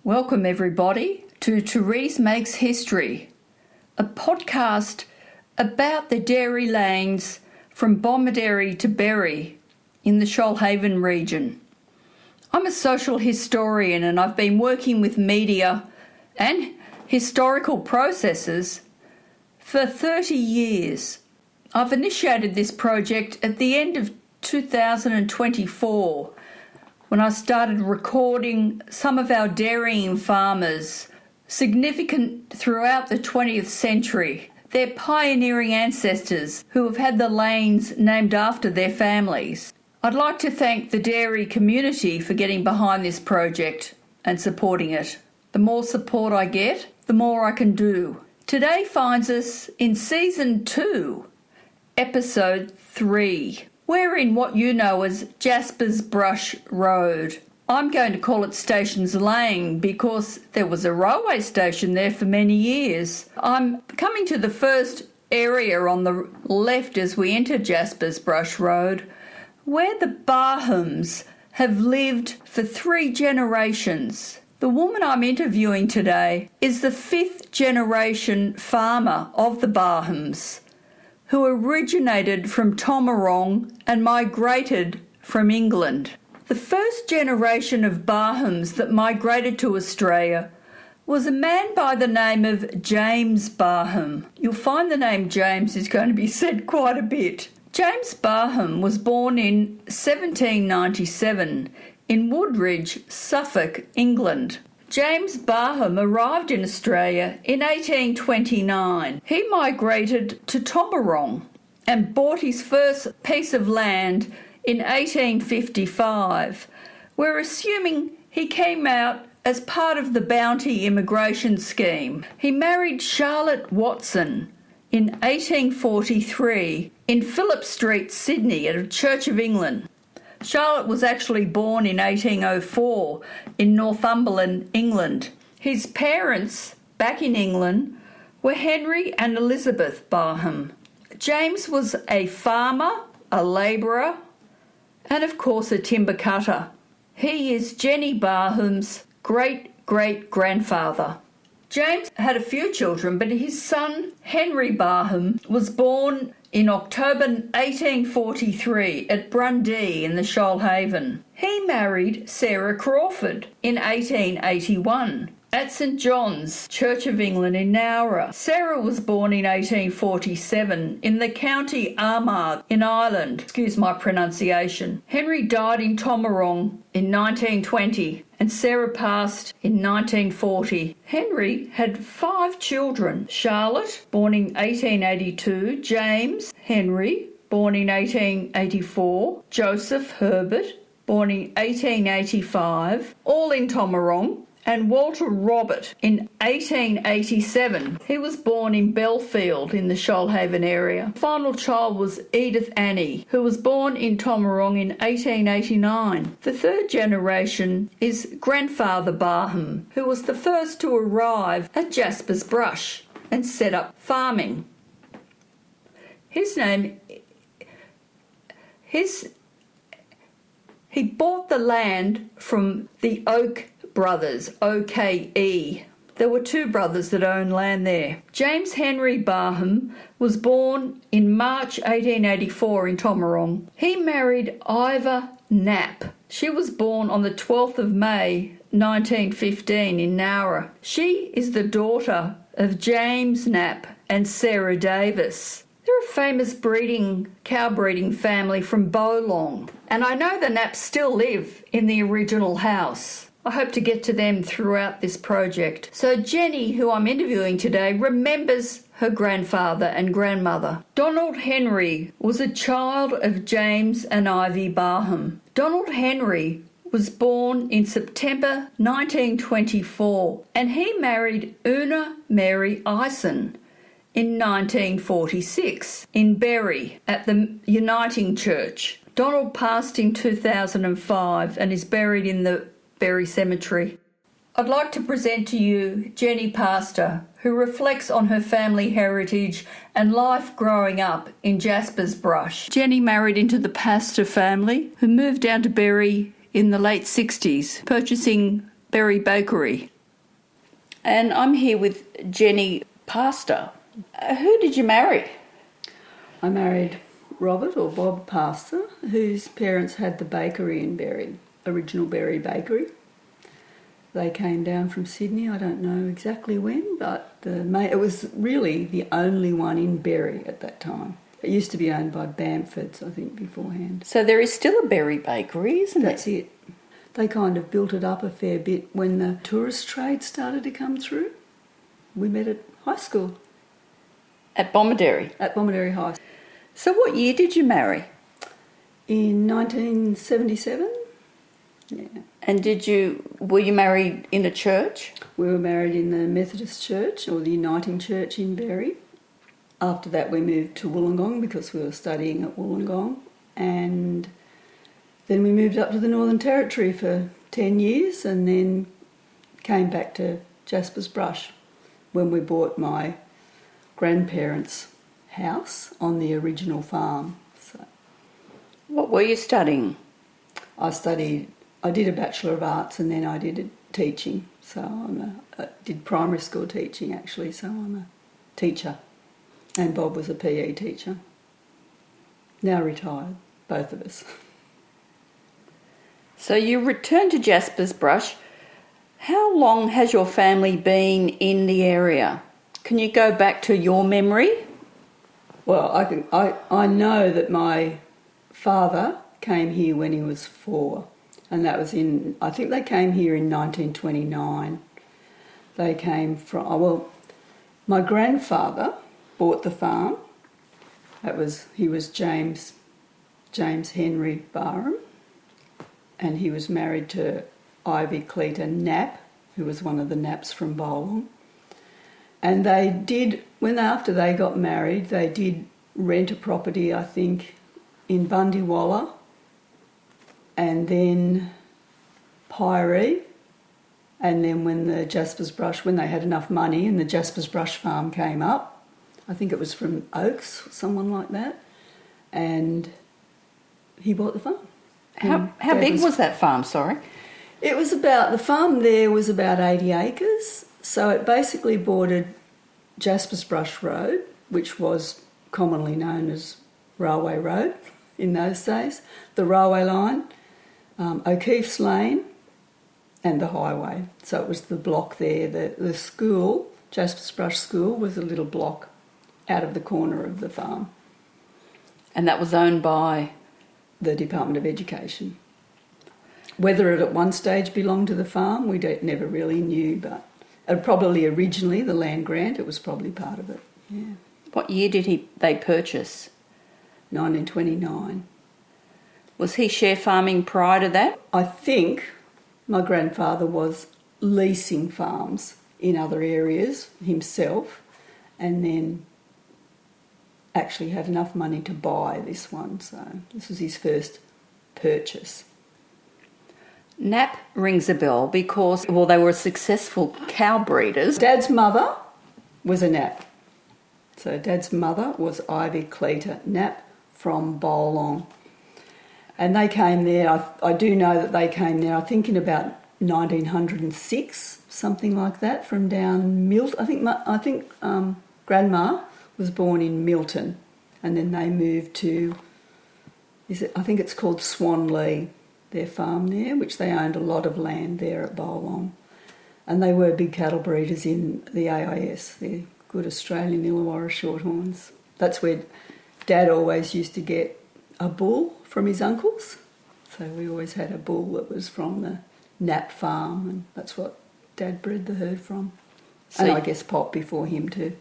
Welcome everybody to Therese Makes History, a podcast about the dairy lanes from Bomaderry to Berry in the Shoalhaven region. I'm a social historian and I've been working with media and historical processes for 30 years. I've initiated this project at the end of 2024 when I started recording some of our dairying farmers, significant throughout the 20th century, their pioneering ancestors who have had the lanes named after their families. I'd like to thank the dairy community for getting behind this project and supporting it. The more support I get, the more I can do. Today finds us in Season 2, Episode 3. We're in what you know as Jaspers Brush Road. I'm going to call it Stations Lane because there was a railway station there for many years. I'm coming to the first area on the left as we enter Jaspers Brush Road, where the Barhams have lived for 3 generations. The woman I'm interviewing today is the 5th generation farmer of the Barhams, who originated from Tomerong and migrated from England. The first generation of Barhams that migrated to Australia was a man by the name of James Barham. You'll find the name James is going to be said quite a bit. James Barham was born in 1797 in Woodridge, Suffolk, England. James Barham arrived in Australia in 1829. He migrated to Tomerong and bought his first piece of land in 1855. We're assuming he came out as part of the Bounty immigration scheme. He married Charlotte Watson in 1843 in Phillip St, Sydney at a Church of England. Charlotte was actually born in 1804 in Northumberland, England. His parents, back in England, were Henry and Elizabeth Barham. James was a farmer, a labourer, and of course a timber cutter. He is Jenny Barham's great-great-grandfather. James had a few children, but his son, Henry Barham, was born in October 1843 at Brundee in the Shoalhaven. He married Sarah Crawford in 1881 at St John's, Church of England in Nowra. Sarah was born in 1847 in the County Armagh in Ireland. Excuse my pronunciation. Henry died in Tomerong in 1920 and Sarah passed in 1940. Henry had 5 children. Charlotte, born in 1882, James Henry, born in 1884, Joseph Herbert, born in 1885, all in Tomerong, and Walter Robert in 1887. He was born in Belfield in the Shoalhaven area. The final child was Edith Annie, who was born in Tomerong in 1889. The 3rd generation is Grandfather Barham, who was the first to arrive at Jaspers Brush and set up farming. He bought the land from the Oak brothers, OKE. There were 2 brothers that owned land there. James Henry Barham was born in March 1884 in Tomerong. He married Ivy Knapp. She was born on the 12th of May 1915 in Nowra. She is the daughter of James Knapp and Sarah Davis. They're a famous cow breeding family from Bolong, and I know the Knapps still live in the original house. I hope to get to them throughout this project. So Jenny, who I'm interviewing today, remembers her grandfather and grandmother. Donald Henry was a child of James and Ivy Barham. Donald Henry was born in September 1924 and he married Una Mary Ison in 1946 in Berry at the Uniting Church. Donald passed in 2005 and is buried in the Berry Cemetery. I'd like to present to you Jenny Pastor, who reflects on her family heritage and life growing up in Jaspers Brush. Jenny married into the Pastor family, who moved down to Berry in the late 60s, purchasing Berry Bakery. And I'm here with Jenny Pastor. Who did you marry? I married Robert, or Bob Pastor, whose parents had the bakery in Berry, original Berry Bakery. They came down from Sydney, I don't know exactly when, but it was really the only one in Berry at that time. It used to be owned by Bamfords, I think, beforehand. So there is still a Berry Bakery, isn't That's it. They kind of built it up a fair bit when the tourist trade started to come through. We met at high school. At Bomaderry? At Bomaderry High. So what year did you marry? In 1977. Yeah. And were you married in a church? We were married in the Methodist Church, or the Uniting Church in Berry. After that we moved to Wollongong because we were studying at Wollongong, and then we moved up to the Northern Territory for 10 years and then came back to Jaspers Brush when we bought my grandparents' house on the original farm. So, what were you studying? I did a Bachelor of Arts and then I did teaching. So I did primary school teaching actually, so I'm a teacher. And Bob was a PE teacher. Now retired, both of us. So you returned to Jaspers Brush. How long has your family been in the area? Can you go back to your memory? Well, I know that my father came here when he was 4, and that was I think they came here in 1929. They came from, my grandfather bought the farm. He was James Henry Barham, and he was married to Ivy Knapp, who was one of the Knapps from Bolong. And after they got married, they did rent a property, I think, in Bundiwalla, and then Pyrie, and then when they had enough money and the Jaspers Brush farm came up, I think it was from Oaks, someone like that, and he bought the farm. How big was that farm, sorry? The farm there was about 80 acres, so it basically bordered Jaspers Brush Road, which was commonly known as Railway Road in those days, the railway line, O'Keefe's Lane, and the highway. So it was the block there. The school, Jaspers Brush School, was a little block out of the corner of the farm. And that was owned by? The Department of Education. Whether it at one stage belonged to the farm, we never really knew, but probably originally the land grant, it was probably part of it. Yeah. What year did they purchase? 1929. Was he share farming prior to that? I think my grandfather was leasing farms in other areas himself, and then actually had enough money to buy this one, so this was his first purchase. Knapp rings a bell because, they were successful cow breeders. Dad's mother was a Knapp. So Dad's mother was Ivy Knapp from Bolong. And they came there, I do know that they came there, I think in about 1906, something like that, from down Milton. I think Grandma was born in Milton, and then they moved to, I think it's called Swanlea, their farm there, which they owned a lot of land there at Bolong. And they were big cattle breeders in the AIS, the good Australian Illawarra Shorthorns. That's where Dad always used to get a bull from his uncles. So we always had a bull that was from the Knapp farm, and that's what Dad bred the herd from. And I guess Pop before him too.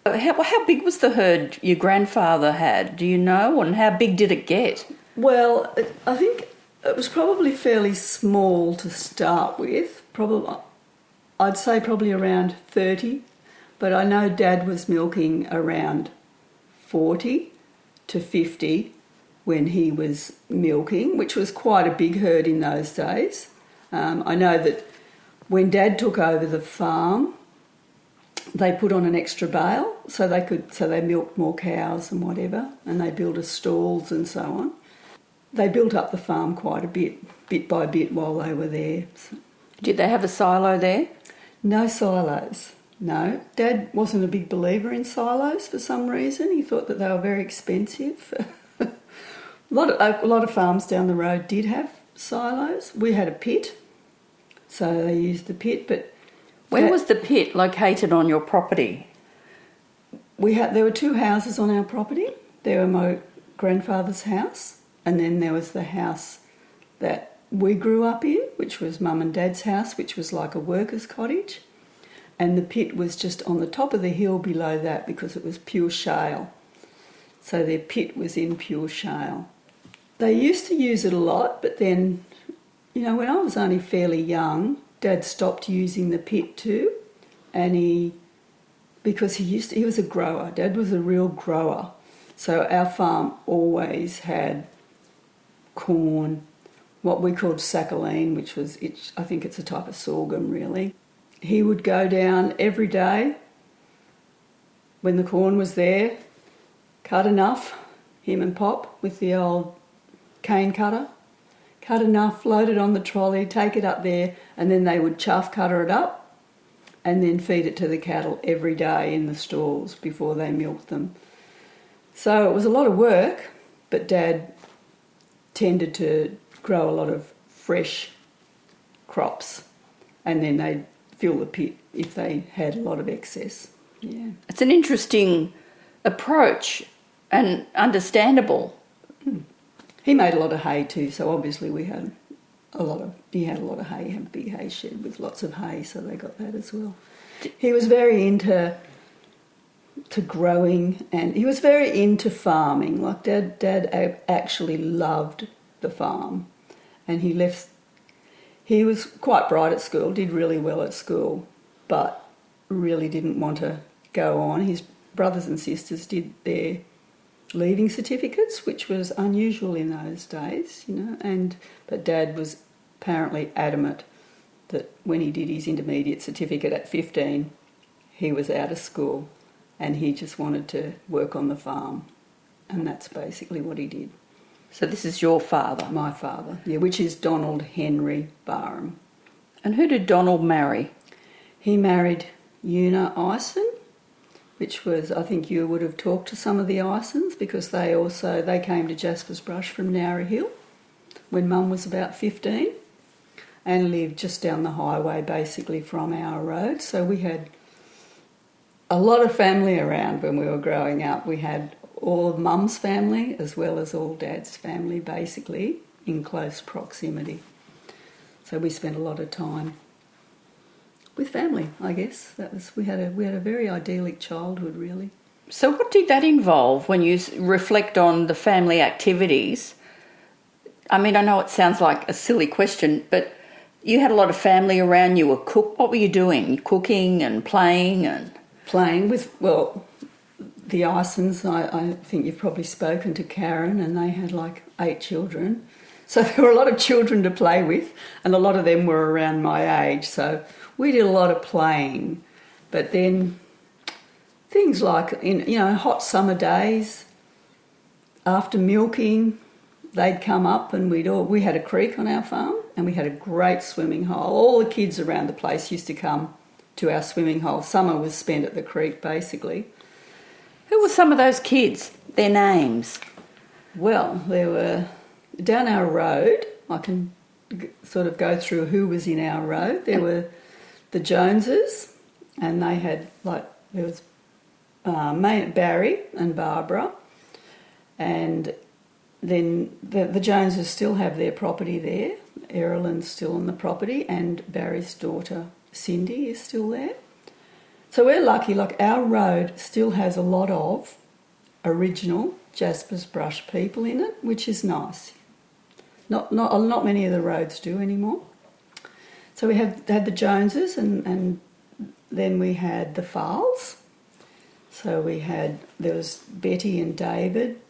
How big was the herd your grandfather had? Do you know? And how big did it get? Well, I think it was probably fairly small to start with. I'd say probably around 30. But I know Dad was milking around 40 to 50 when he was milking, which was quite a big herd in those days. I know that when Dad took over the farm, they put on an extra bale so they milked more cows and whatever, and they built stalls and so on. They built up the farm quite a bit by bit while they were there. So. Did they have a silo there? No silos. No. Dad wasn't a big believer in silos for some reason. He thought that they were very expensive. a lot of farms down the road did have silos. We had a pit, so they used the pit. But where was the pit located on your property? There were two houses on our property. There were my grandfather's house, and then there was the house that we grew up in, which was Mum and Dad's house, which was like a worker's cottage. And the pit was just on the top of the hill below that because it was pure shale. So their pit was in pure shale. They used to use it a lot, but then, when I was only fairly young, Dad stopped using the pit too. And because he was a grower. Dad was a real grower. So our farm always had corn, what we called sacchaline, which was, I think it's a type of sorghum really. He would go down every day when the corn was there, cut enough, him and Pop with the old cane cutter, cut enough, load it on the trolley, take it up there, and then they would chaff cutter it up and then feed it to the cattle every day in the stalls before they milked them. So it was a lot of work, but Dad tended to grow a lot of fresh crops, and then they'd fill the pit if they had a lot of excess. Yeah. It's an interesting approach and understandable. He made a lot of hay too, so obviously he had a lot of hay. He had a big hay shed with lots of hay, so they got that as well. He was very into growing, and he was very into farming. Like Dad actually loved the farm, and he was quite bright at school, did really well at school, but really didn't want to go on. His brothers and sisters did their leaving certificates, which was unusual in those days, but Dad was apparently adamant that when he did his intermediate certificate at 15, he was out of school and he just wanted to work on the farm, and that's basically what he did. So this is your father? My father, yeah, which is Donald Henry Barham. And who did Donald marry? He married Una Ison, which was, I think you would have talked to some of the Isons because they came to Jaspers Brush from Nowra Hill when Mum was about 15 and lived just down the highway basically from our road. So we had a lot of family around when we were growing up. We had all of Mum's family as well as all Dad's family basically in close proximity. So we spent a lot of time with family, I guess. We had a very idyllic childhood, really. So what did that involve when you reflect on the family activities? I mean, I know it sounds like a silly question, but you had a lot of family around. You were what were you doing? Cooking and playing and playing with the Isons. I think you've probably spoken to Karen, and they had like 8 children. So there were a lot of children to play with, and a lot of them were around my age. So we did a lot of playing. But then things like, hot summer days, after milking, they'd come up and we had a creek on our farm and we had a great swimming hole. All the kids around the place used to come to our swimming hole. Summer was spent at the creek, basically. Who were some of those kids? Their names? Well, there were down our road. I can sort of go through who was in our road. There were the Joneses, and they had there was Barry and Barbara, and then the Joneses still have their property there. Erilyn's still on the property, and Barry's daughter Cindy is still there. So we're lucky, our road still has a lot of original Jaspers Brush people in it, which is nice. Not many of the roads do anymore. So we had the Joneses, and then we had the Farls. So there was Betty and David.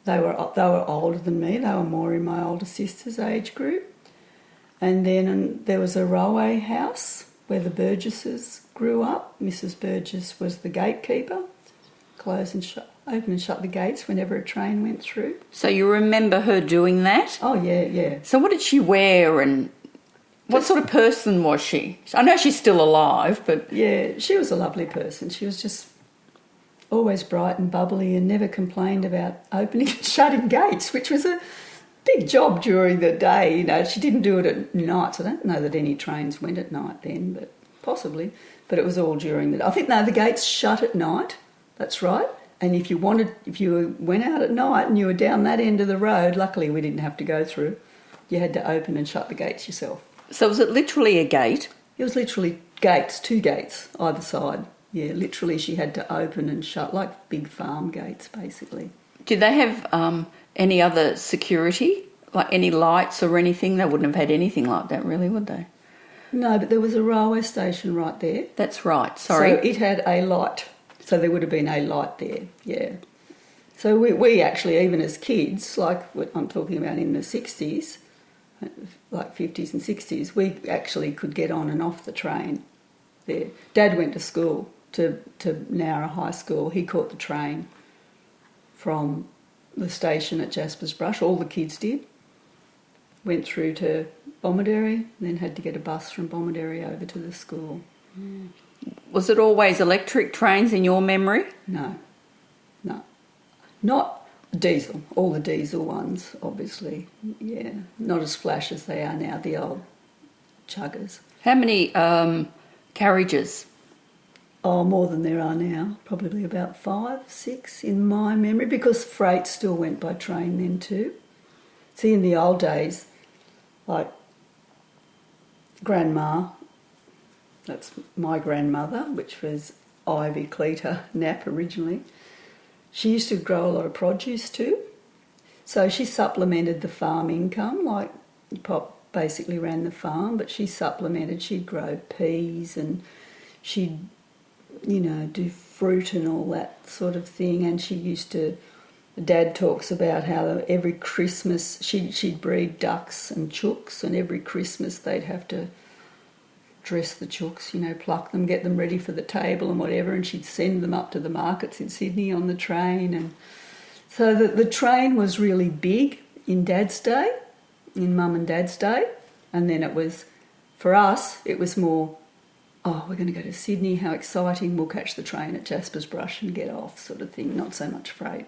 They were older than me. They were more in my older sister's age group. And then there was a railway house where the Burgesses grew up. Mrs. Burgess was the gatekeeper, open and shut the gates whenever a train went through. So you remember her doing that? Oh, yeah. So what did she wear, and What sort of person was she? I know she's still alive, but... Yeah, she was a lovely person. She was just always bright and bubbly and never complained about opening and shutting gates, which was a big job during the day. You know, she didn't do it at night. So I don't know that any trains went at night then, but possibly. But it was all during the day. I think, no, the gates shut at night. That's right. And if you went out at night and you were down that end of the road, luckily we didn't have to go through, you had to open and shut the gates yourself. So was it literally a gate? It was literally gates, 2 gates either side. Yeah, literally she had to open and shut, like big farm gates, basically. Did they have any other security, like any lights or anything? They wouldn't have had anything like that, really, would they? No, but there was a railway station right there. That's right, sorry. So it had a light. So there would have been a light there, yeah. So we actually, even as kids, like what I'm talking about in the 60s, like 50s and 60s, we actually could get on and off the train there. Dad went to school, to Nowra High School. He caught the train from the station at Jaspers Brush. All the kids did. Went through to Bomaderry, then had to get a bus from Bomaderry over to the school. Mm. Was it always electric trains in your memory? No. Not diesel, all the diesel ones, obviously. Yeah, not as flash as they are now, the old chuggers. How many carriages? Oh, more than there are now, probably about 5, 6 in my memory, because freight still went by train then too. See, in the old days, like Grandma, that's my grandmother, which was Ivy Knapp originally, she used to grow a lot of produce too. So she supplemented the farm income, like Pop basically ran the farm, but she supplemented, she'd grow peas and she'd, do fruit and all that sort of thing. And she used to, Dad talks about how every Christmas she'd breed ducks and chooks, and every Christmas they'd have to dress the chooks, pluck them, get them ready for the table and whatever, and she'd send them up to the markets in Sydney on the train. And so the train was really big in Dad's day, in Mum and Dad's day, and then it was, for us, it was more, oh, we're going to go to Sydney, how exciting, we'll catch the train at Jaspers Brush and get off, sort of thing, not so much freight.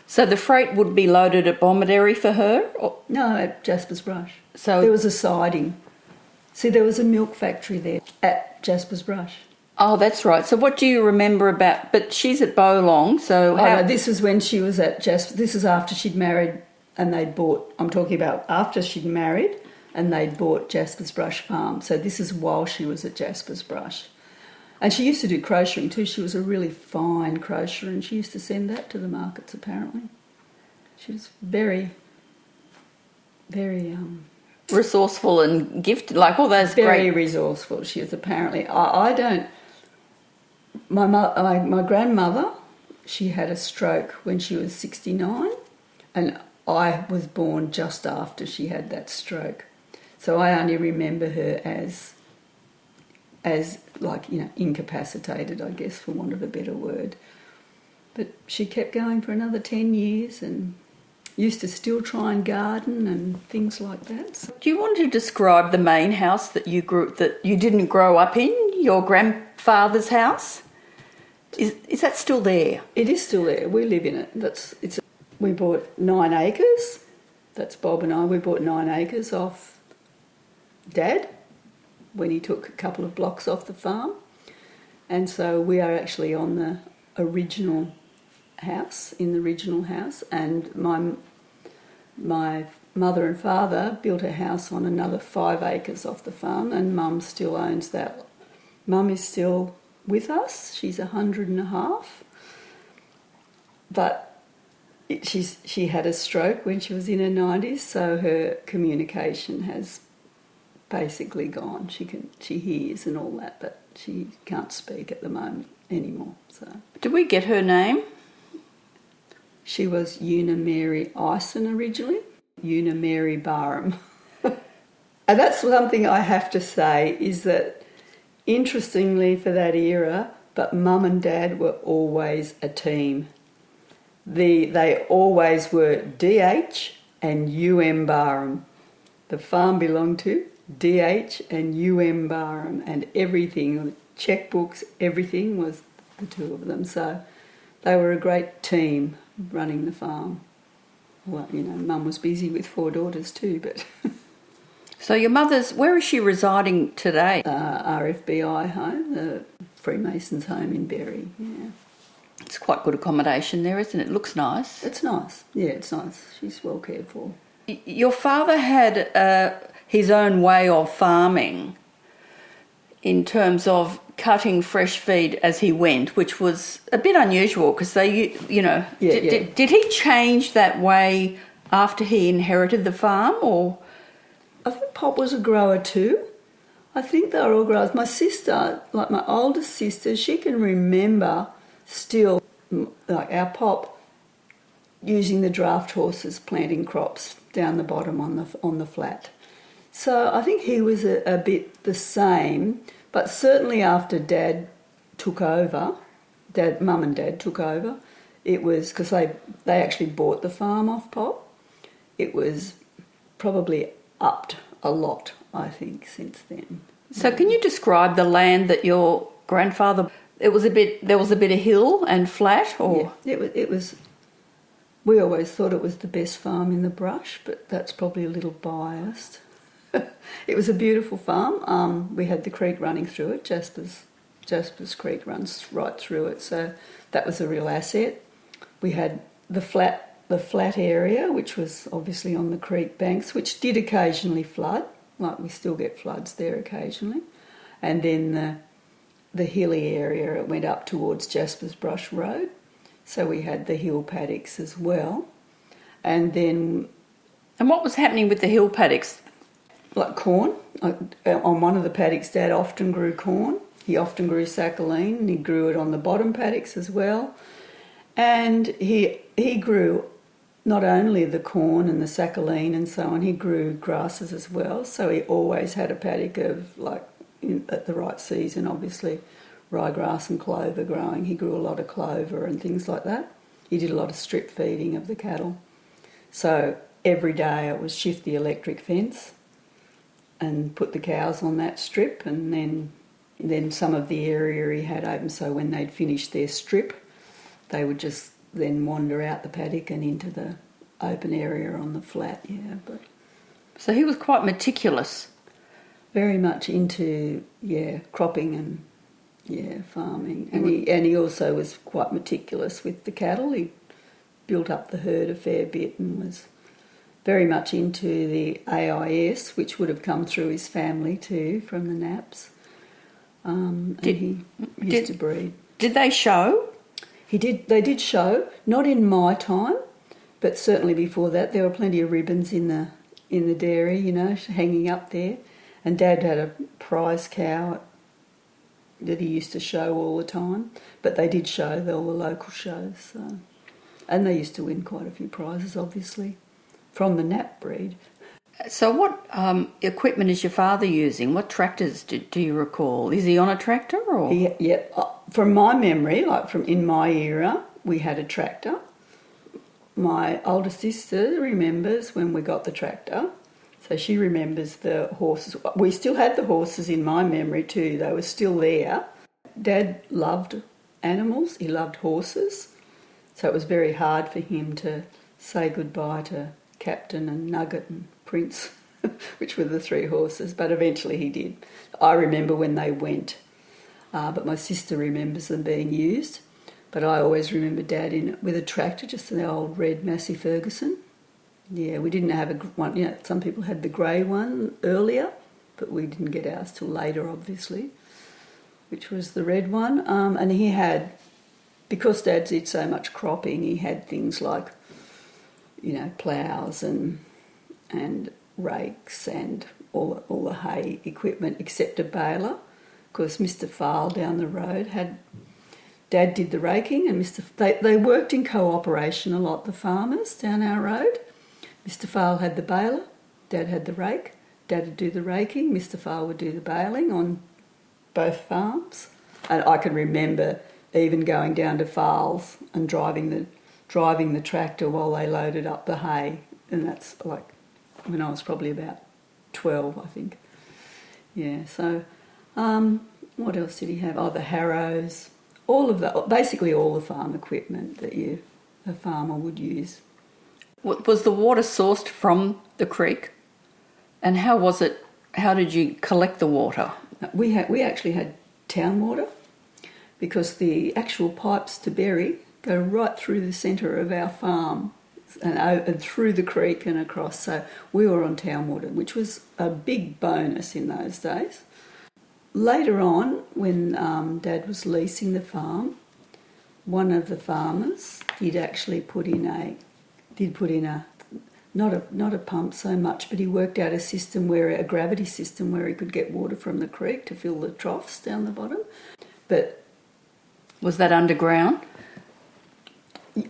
So the freight would be loaded at Bomaderry for her? Or? No, at Jaspers Brush. So there was a siding. See, there was a milk factory there at Jaspers Brush. Oh, that's right. So what do you remember about... But she's at Bolong, so... No, this was when she was at Jaspers. This is after she'd married and they'd bought... I'm talking about after she'd married and they'd bought Jaspers Brush Farm. So this is while she was at Jaspers Brush. And she used to do crochetting too. She was a really fine crocheter and she used to send that to the markets, apparently. She was very, very... resourceful and gifted, like all those very resourceful. She was apparently... I don't... My grandmother, she had a stroke when she was 69 and I was born just after she had that stroke. So I only remember her as like, incapacitated, I guess, for want of a better word. But she kept going for another 10 years and used to still try and garden and things like that. So, do you want to describe the main house that you didn't grow up in, your grandfather's house? Is that still there? It is still there. We live in it. We bought 9 acres. That's Bob and I. We bought 9 acres off Dad when he took a couple of blocks off the farm. And so we are actually on the original house, and my mother and father built a house on another 5 acres off the farm, and Mum still owns that. Mum is still with us. She's 100.5, but she had a stroke when she was in her 90s, so her communication has basically gone. She hears and all that, but she can't speak at the moment anymore. So, did we get her name? She was Una Mary Ison originally, Una Mary Barham. And that's something I have to say is that, interestingly for that era, but Mum and Dad were always a team. They always were DH and UM Barham. The farm belonged to DH and Barham, and everything, checkbooks, everything was the two of them. So they were a great team running the farm. Well, Mum was busy with 4 daughters too, but... So your mother's, where is she residing today? RFBI home, the Freemasons' home in Bury, yeah. It's quite good accommodation there, isn't it? Looks nice. It's nice. Yeah, it's nice. She's well cared for. Your father had his own way of farming in terms of cutting fresh feed as he went, which was a bit unusual because they, did he change that way after he inherited the farm, or...? I think Pop was a grower too. I think they were all growers. My sister, like my oldest sister, she can remember still, like our Pop, using the draft horses planting crops down the bottom on the flat. So I think he was a bit the same, but certainly after Dad took over, Mum and Dad took over, it was because they actually bought the farm off Pop. It was probably upped a lot, I think, since then. So can you describe the land that your grandfather... There was a bit of hill and flat, or...? Yeah, it was... We always thought it was the best farm in the brush, but that's probably a little biased. It was a beautiful farm. We had the creek running through it. Jaspers Creek runs right through it, so that was a real asset. We had the flat area, which was obviously on the creek banks, which did occasionally flood, like we still get floods there occasionally. And then the hilly area, it went up towards Jaspers Brush Road, so we had the hill paddocks as well. And then... And what was happening with the hill paddocks? Like corn. On one of the paddocks, Dad often grew corn. He often grew sacchaline, and he grew it on the bottom paddocks as well. And he grew not only the corn and the sacchaline and so on, he grew grasses as well. So he always had a paddock of, at the right season, obviously, ryegrass and clover growing. He grew a lot of clover and things like that. He did a lot of strip feeding of the cattle. So every day it was shift the electric fence and put the cows on that strip, and then some of the area he had open, so when they'd finished their strip, they would just then wander out the paddock and into the open area on the flat, yeah. But so he was quite meticulous. Very much into, cropping and, farming. And he also was quite meticulous with the cattle. He built up the herd a fair bit and was very much into the AIS, which would have come through his family too, from the Knapps. And he used to breed. Did they show? They did show, not in my time, but certainly before that. There were plenty of ribbons in the dairy, hanging up there. And Dad had a prize cow that he used to show all the time. But they did show all the local shows. So. And they used to win quite a few prizes, obviously, from the Knapp breed. So what equipment is your father using? What tractors do you recall? Is he on a tractor, or...? Yeah. From my memory, from in my era, we had a tractor. My older sister remembers when we got the tractor, so she remembers the horses. We still had the horses in my memory too. They were still there. Dad loved animals. He loved horses, so it was very hard for him to say goodbye to Captain and Nugget and Prince, which were the 3 horses, but eventually he did. I remember when they went, but my sister remembers them being used. But I always remember Dad with a tractor, just an old red Massey Ferguson. Yeah, we didn't have one. Some people had the grey one earlier, but we didn't get ours till later, obviously, which was the red one. And he had, because Dad did so much cropping, he had things like, ploughs and rakes and all the hay equipment except a baler, because Mr. Farl down the road Dad did the raking, and they worked in cooperation a lot, the farmers down our road. Mr. Farl had the baler, Dad had the rake. Dad would do the raking, Mr. Farl would do the baling on both farms. And I can remember even going down to Farl's and driving the tractor while they loaded up the hay, and that's when I was probably about 12, I think. Yeah, so what else did he have? Oh, the harrows, basically all the farm equipment that a farmer would use. Was the water sourced from the creek? And how was it? How did you collect the water? We actually had town water because the actual pipes to Berry go right through the centre of our farm and through the creek and across. So we were on town water, which was a big bonus in those days. Later on, when Dad was leasing the farm, one of the farmers did actually put in a not a pump so much, but he worked out a gravity system where he could get water from the creek to fill the troughs down the bottom. But was that underground?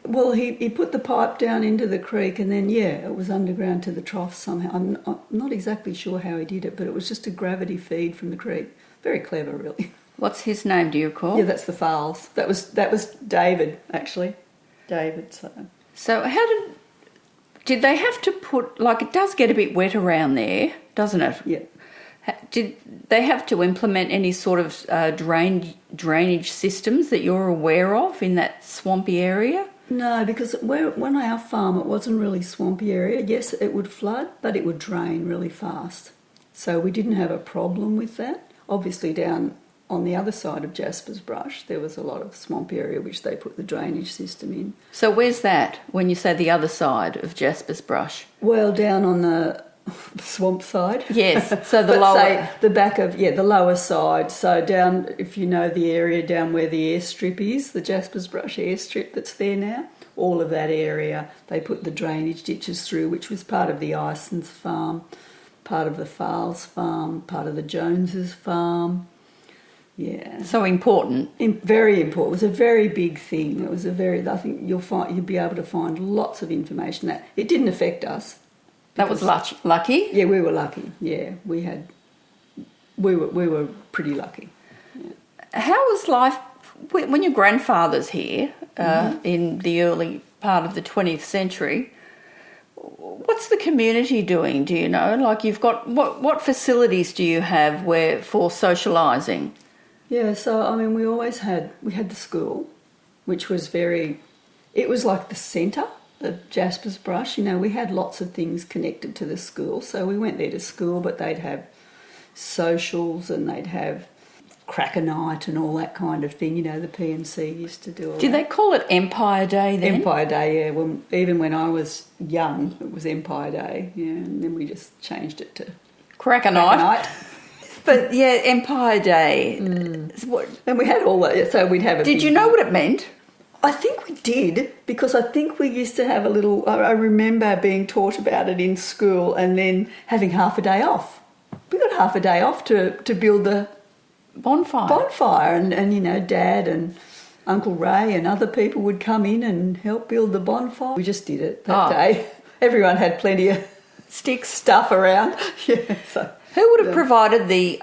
Well, he put the pipe down into the creek and then, it was underground to the trough somehow. I'm not exactly sure how he did it, but it was just a gravity feed from the creek. Very clever, really. What's his name, do you recall? Yeah, that's the Fowles. That was David, actually. David, so... So how did they have to put... Like, it does get a bit wet around there, doesn't it? Yeah. Did they have to implement any sort of drainage systems that you're aware of in that swampy area? No, because when our farm, it wasn't really swampy area. Yes, it would flood, but it would drain really fast. So we didn't have a problem with that. Obviously, down on the other side of Jaspers Brush, there was a lot of swamp area which they put the drainage system in. So where's that when you say the other side of Jaspers Brush? Well, down on the swamp side. Yes, so the lower... Say the back of, the lower side. So down, if you know the area down where the airstrip is, the Jaspers Brush airstrip that's there now, all of that area, they put the drainage ditches through, which was part of the Ison's farm, part of the Fowles farm, part of the Joneses farm. Yeah. So important. Very important. It was a very big thing. It was I think you'll be able to find lots of information that it didn't affect us. That was lucky? Yeah, we were lucky. Yeah, we were pretty lucky. Yeah. How was life when your grandfather's here in the early part of the 20th century? What's the community doing, do you know? Like, you've got... What facilities do you have for socialising? Yeah, so, I mean, we had the school, which was it was like the centre of Jaspers Brush. You know, we had lots of things connected to the school. So we went there to school, but they'd have socials and they'd have cracker night and all that kind of thing. You know, the P&C used to do all Did that. They call it Empire Day then? Empire Day, yeah. Even when I was young, it was Empire Day, yeah. And then we just changed it to Cracker night. But, yeah, Empire Day. And we had all that, so we'd have a Did you know what it meant? I think we did, because I think we used to have I remember being taught about it in school and then having half a day off. We got half a day off to build the bonfire and you know, Dad and Uncle Ray and other people would come in and help build the bonfire. We just did it that day. Everyone had plenty of stuff around. Yeah, so. Who would have provided the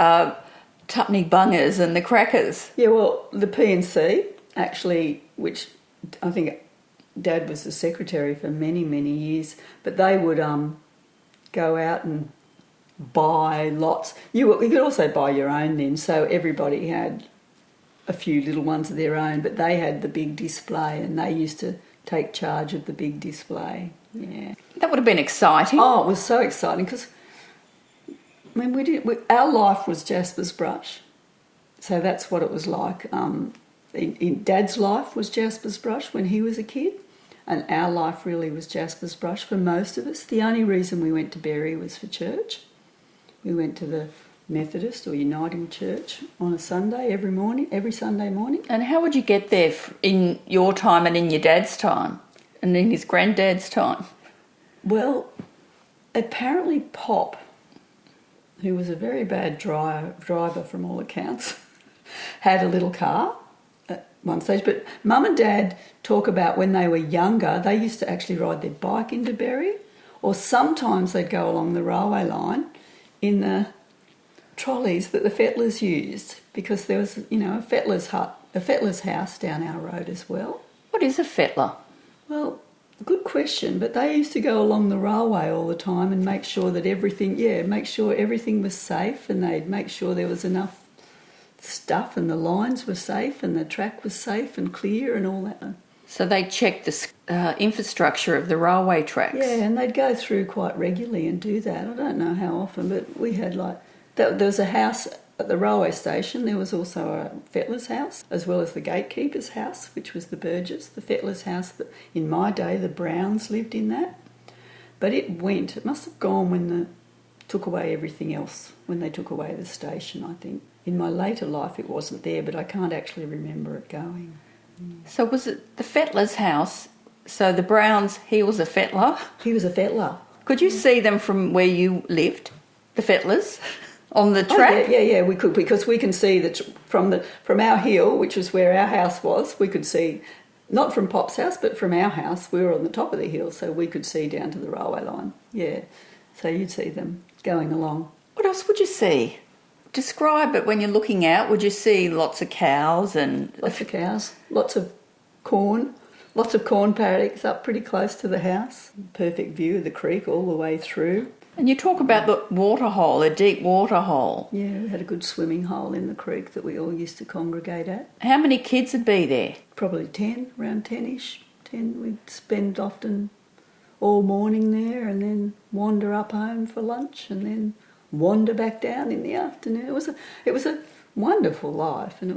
Tupney bungers and the crackers? Yeah, well, the P&C, actually, which I think Dad was the secretary for many, many years, but they would go out and buy lots. You could also buy your own then, so everybody had a few little ones of their own, but they had the big display and they used to take charge of the big display. Yeah. That would have been exciting. Oh, it was so exciting because... I mean, our life was Jaspers Brush, so that's what it was like. In Dad's life was Jaspers Brush when he was a kid, and our life really was Jaspers Brush for most of us. The only reason we went to Berry was for church. We went to the Methodist or Uniting Church on a Sunday every Sunday morning. And how would you get there in your time and in your dad's time and in his granddad's time? Well, apparently Pop, who was a very bad driver from all accounts, had a little car at one stage. But Mum and Dad talk about when they were younger, they used to actually ride their bike into Berry, or sometimes they'd go along the railway line in the trolleys that the Fettlers used, because there was, you know, a Fettler's house down our road as well. What is a Fettler? Well, Good question, but they used to go along the railway all the time and make sure that everything was safe, and they'd make sure there was enough stuff and the lines were safe and the track was safe and clear and all that. So they checked the infrastructure of the railway tracks. Yeah, and they'd go through quite regularly and do that. I don't know how often, but we had there was a house at the railway station. There was also a fettler's house, as well as the gatekeeper's house, which was the Burgess. The fettler's house, in my day, the Browns lived in that. But it must have gone when they took away everything else, when they took away the station, I think. In my later life it wasn't there, but I can't actually remember it going. So was it the fettler's house? So the Browns, he was a fettler? He was a fettler. Could you see them from where you lived, the fettlers, on the track? Oh, yeah, we could, because we can see that from our hill, which was where our house was, we could see, not from Pop's house, but from our house. We were on the top of the hill, so we could see down to the railway line. Yeah, so you'd see them going along. What else would you see? Describe it when you're looking out. Would you see lots of cows and... Lots of cows, lots of corn paddocks up pretty close to the house. Perfect view of the creek all the way through. And you talk about the water hole, a deep water hole. Yeah, we had a good swimming hole in the creek that we all used to congregate at. How many kids would be there? Probably 10, around 10-ish. 10. We'd spend often all morning there and then wander up home for lunch and then wander back down in the afternoon. It was a wonderful life, and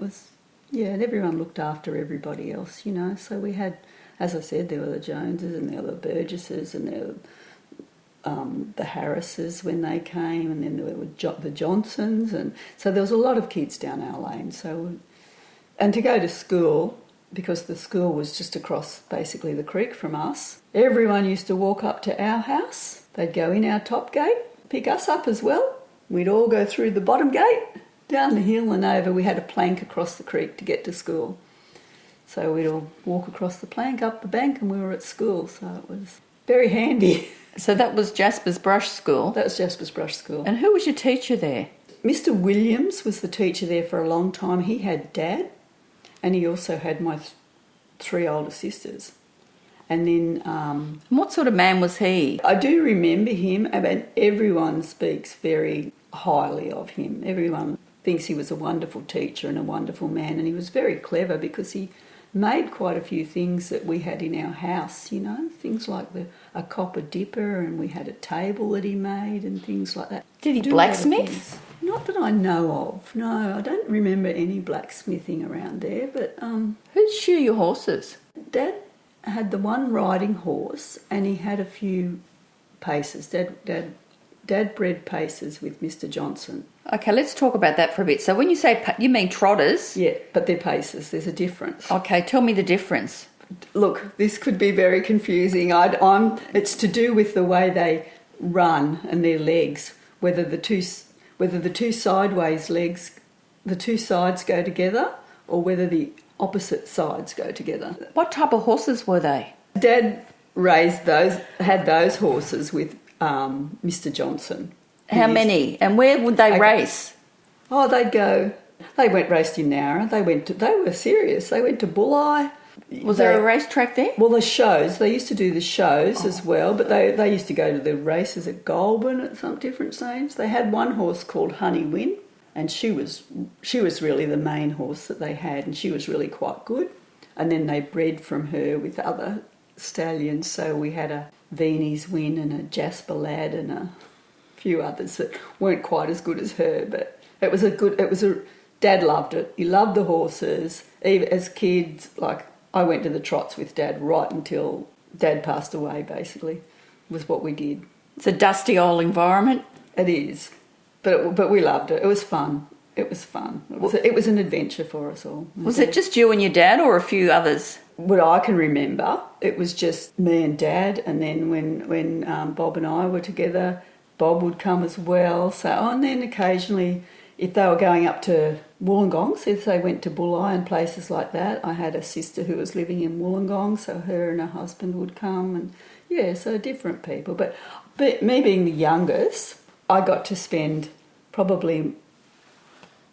and everyone looked after everybody else, you know. So we had, as I said, there were the Joneses and there were the Burgesses and there were the Harrises when they came, and then there were the Johnsons, and so there was a lot of kids down our lane. And to go to school, because the school was just across basically the creek from us, everyone used to walk up to our house. They'd go in our top gate, pick us up as well. We'd all go through the bottom gate, down the hill and over. We had a plank across the creek to get to school. So we'd all walk across the plank, up the bank, and we were at school. So it was very handy. So that was Jaspers Brush School? That was Jaspers Brush School. And who was your teacher there? Mr. Williams was the teacher there for a long time. He had Dad, and he also had my three older sisters. And then... what sort of man was he? I do remember him, and everyone speaks very highly of him. Everyone thinks he was a wonderful teacher and a wonderful man, and he was very clever because he made quite a few things that we had in our house, you know, things like a copper dipper, and we had a table that he made and things like that. Did he blacksmith? Not that I know of, no. I don't remember any blacksmithing around there, but... Who'd shoe your horses? Dad had the one riding horse, and he had a few paces. Dad bred paces with Mr. Johnson. Okay, let's talk about that for a bit. So when you say, you mean trotters? Yeah, but they're paces. There's a difference. Okay, tell me the difference. Look, this could be very confusing. It's to do with the way they run and their legs, whether the two sideways legs, the two sides go together, or whether the opposite sides go together. What type of horses were they? Dad had those horses with Mr. Johnson. How many? And where would they race? Oh, they went raced in Nowra. They were serious. They went to Bolong. Was there a racetrack there? Well, the shows. They used to do the shows as well, but they used to go to the races at Goulburn at some different stages. They had one horse called Honey Win, and she was really the main horse that they had, and she was really quite good. And then they bred from her with other stallions, so we had a Veenie's Win and a Jasper Lad and a few others that weren't quite as good as her, but Dad loved it. He loved the horses. Even as kids, like, I went to the trots with Dad right until Dad passed away, basically, was what we did. It's a dusty old environment. It is. But we loved it. It was fun. It was fun. It was an adventure for us all. Was it just you and your dad or a few others? What I can remember, it was just me and Dad, and then when Bob and I were together, Bob would come as well. And then occasionally, if they were going up to Wollongong, so if they went to Bulli and places like that, I had a sister who was living in Wollongong, so her and her husband would come, and yeah, so different people. But me being the youngest, I got to spend probably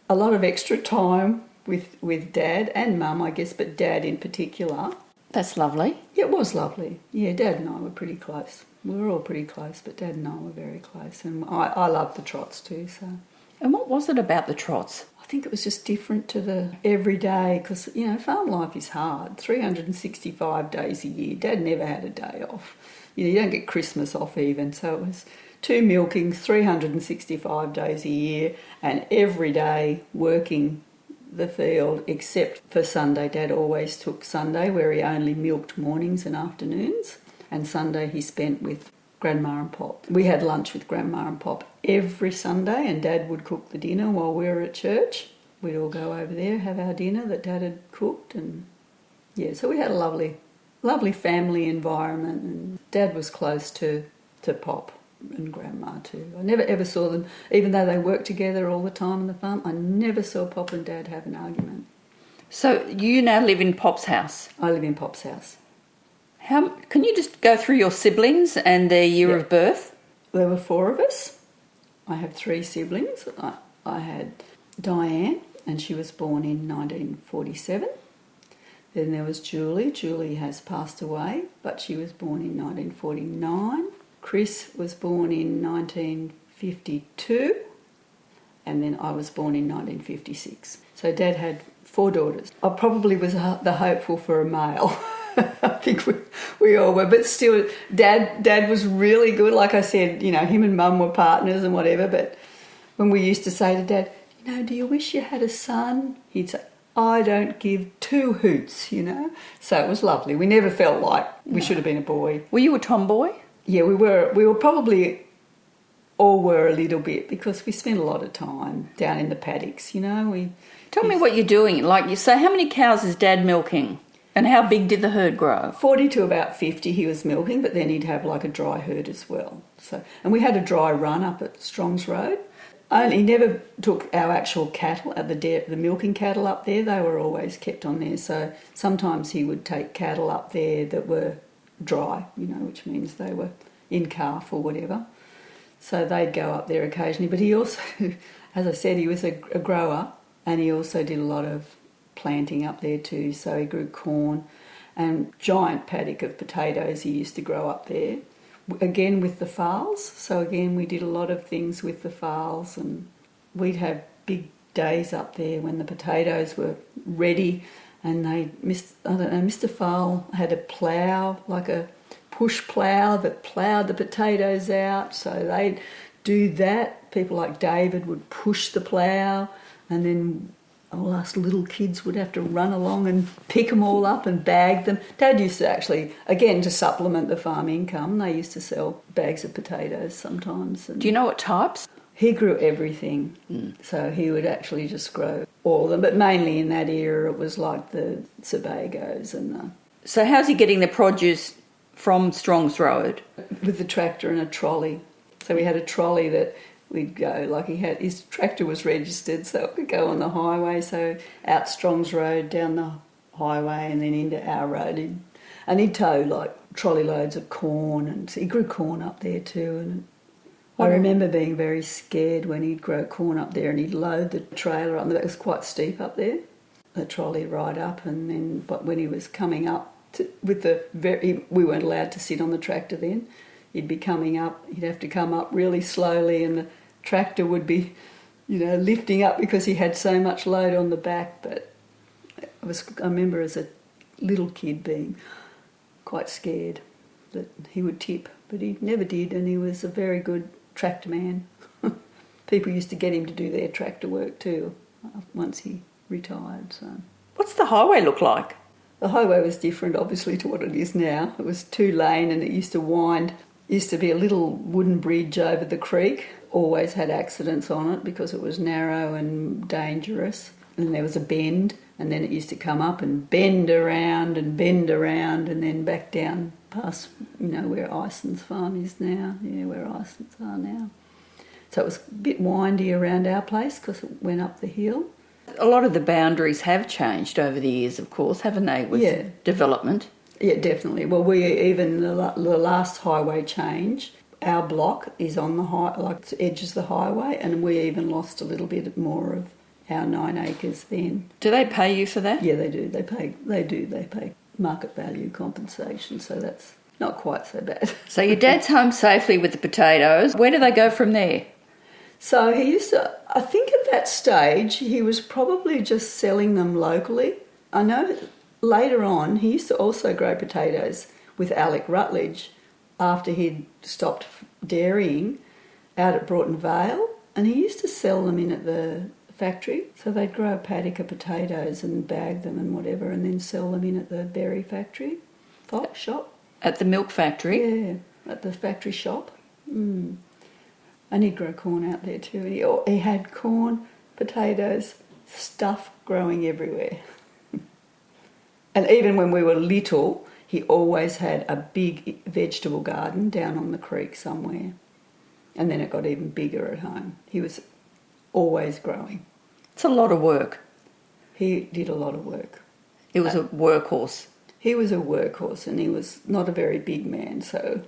a lot of extra time with Dad and Mum, I guess, but Dad in particular. That's lovely. It was lovely. Yeah, Dad and I were pretty close. We were all pretty close, but Dad and I were very close. And I loved the trots too, so... And what was it about the trots? I think it was just different to the everyday, because, you know, farm life is hard. 365 days a year. Dad never had a day off. You know, you don't get Christmas off even. So it was 2 milkings, 365 days a year, and every day working the field, except for Sunday. Dad always took Sunday, where he only milked mornings and afternoons, and Sunday he spent with Grandma and Pop. We had lunch with Grandma and Pop every Sunday, and Dad would cook the dinner while we were at church. We'd all go over there, have our dinner that Dad had cooked, and yeah, so we had a lovely family environment, and Dad was close to Pop and Grandma too. I never ever saw them, even though they worked together all the time on the farm, I never saw Pop and Dad have an argument. So you now live in Pop's house? I live in Pop's house. Can you just go through your siblings and their year of birth? There were 4 of us. I have 3 siblings. I had Diane, and she was born in 1947. Then there was Julie. Julie has passed away, but she was born in 1949. Chris was born in 1952, and then I was born in 1956. So Dad had 4 daughters. I probably was the hopeful for a male. I think we all were, but still, Dad was really good. Like I said, you know, him and Mum were partners and whatever, but when we used to say to Dad, you know, do you wish you had a son? He'd say, I don't give 2 hoots, you know. So it was lovely. We never felt like we should have been a boy. Were you a tomboy? Yeah, we were probably all were a little bit, because we spent a lot of time down in the paddocks, you know. Tell me what you're doing. Like you say, how many cows is Dad milking? And how big did the herd grow? 40 to about 50 he was milking, but then he'd have like a dry herd as well. So, and we had a dry run up at Strongs Road. He never took our actual cattle, the milking cattle up there. They were always kept on there. So sometimes he would take cattle up there that were dry, you know, which means they were in calf or whatever. So they'd go up there occasionally. But he also, as I said, he was a grower, and he also did a lot of planting up there too. So he grew corn and giant paddock of potatoes he used to grow up there. Again with the fowls. So again we did a lot of things with the fowls, and we'd have big days up there when the potatoes were ready, and Mr. Fowl had a plough, like a push plough that ploughed the potatoes out. So they'd do that. People like David would push the plough, and then all us little kids would have to run along and pick them all up and bag them. Dad used to actually, again, to supplement the farm income, they used to sell bags of potatoes sometimes. And do you know what types? He grew everything. So he would actually just grow all of them. But mainly in that era it was like the Sebagos and the... So how's he getting the produce from Strongs Road? With the tractor and a trolley. So we had a trolley that... we'd go, like his tractor was registered, so it could go on the highway, so out Strongs Road, down the highway, and then into our road. And he'd tow, like, trolley loads of corn, and so he grew corn up there too. And I remember being very scared when he'd grow corn up there, and he'd load the trailer up, and it was quite steep up there, the trolley ride up, and then, but when he was coming up, we weren't allowed to sit on the tractor then. He'd be coming up, he'd have to come up really slowly, and the tractor would be, you know, lifting up because he had so much load on the back. But I remember as a little kid being quite scared that he would tip, but he never did, and he was a very good tractor man. People used to get him to do their tractor work too once he retired. So, what's the highway look like? The highway was different, obviously, to what it is now. It was 2-lane, and it used to wind. Used to be a little wooden bridge over the creek. Always had accidents on it because it was narrow and dangerous. And there was a bend, and then it used to come up and bend around, and then back down past, you know, where Ison's farm is now. Yeah, where Ison's are now. So it was a bit windy around our place because it went up the hill. A lot of the boundaries have changed over the years, of course, haven't they, with development? Yeah, definitely. Well, the last highway change, our block is on the edges the highway, and we even lost a little bit more of our 9 acres then. Do they pay you for that? Yeah, they do. They pay market value compensation, so that's not quite so bad. So your dad's home safely with the potatoes. Where do they go from there? So he used to, I think at that stage, he was probably just selling them locally. I know later on, he used to also grow potatoes with Alec Rutledge after he'd stopped dairying out at Broughton Vale, and he used to sell them in at the factory. So they'd grow a paddock of potatoes and bag them and whatever, and then sell them in at the berry factory, shop. At the milk factory? Yeah, at the factory shop. Mm. And he'd grow corn out there too. He had corn, potatoes, stuff growing everywhere. And even when we were little, he always had a big vegetable garden down on the creek somewhere. And then it got even bigger at home. He was always growing. It's a lot of work. He did a lot of work. He was a workhorse. He was a workhorse, and he was not a very big man, so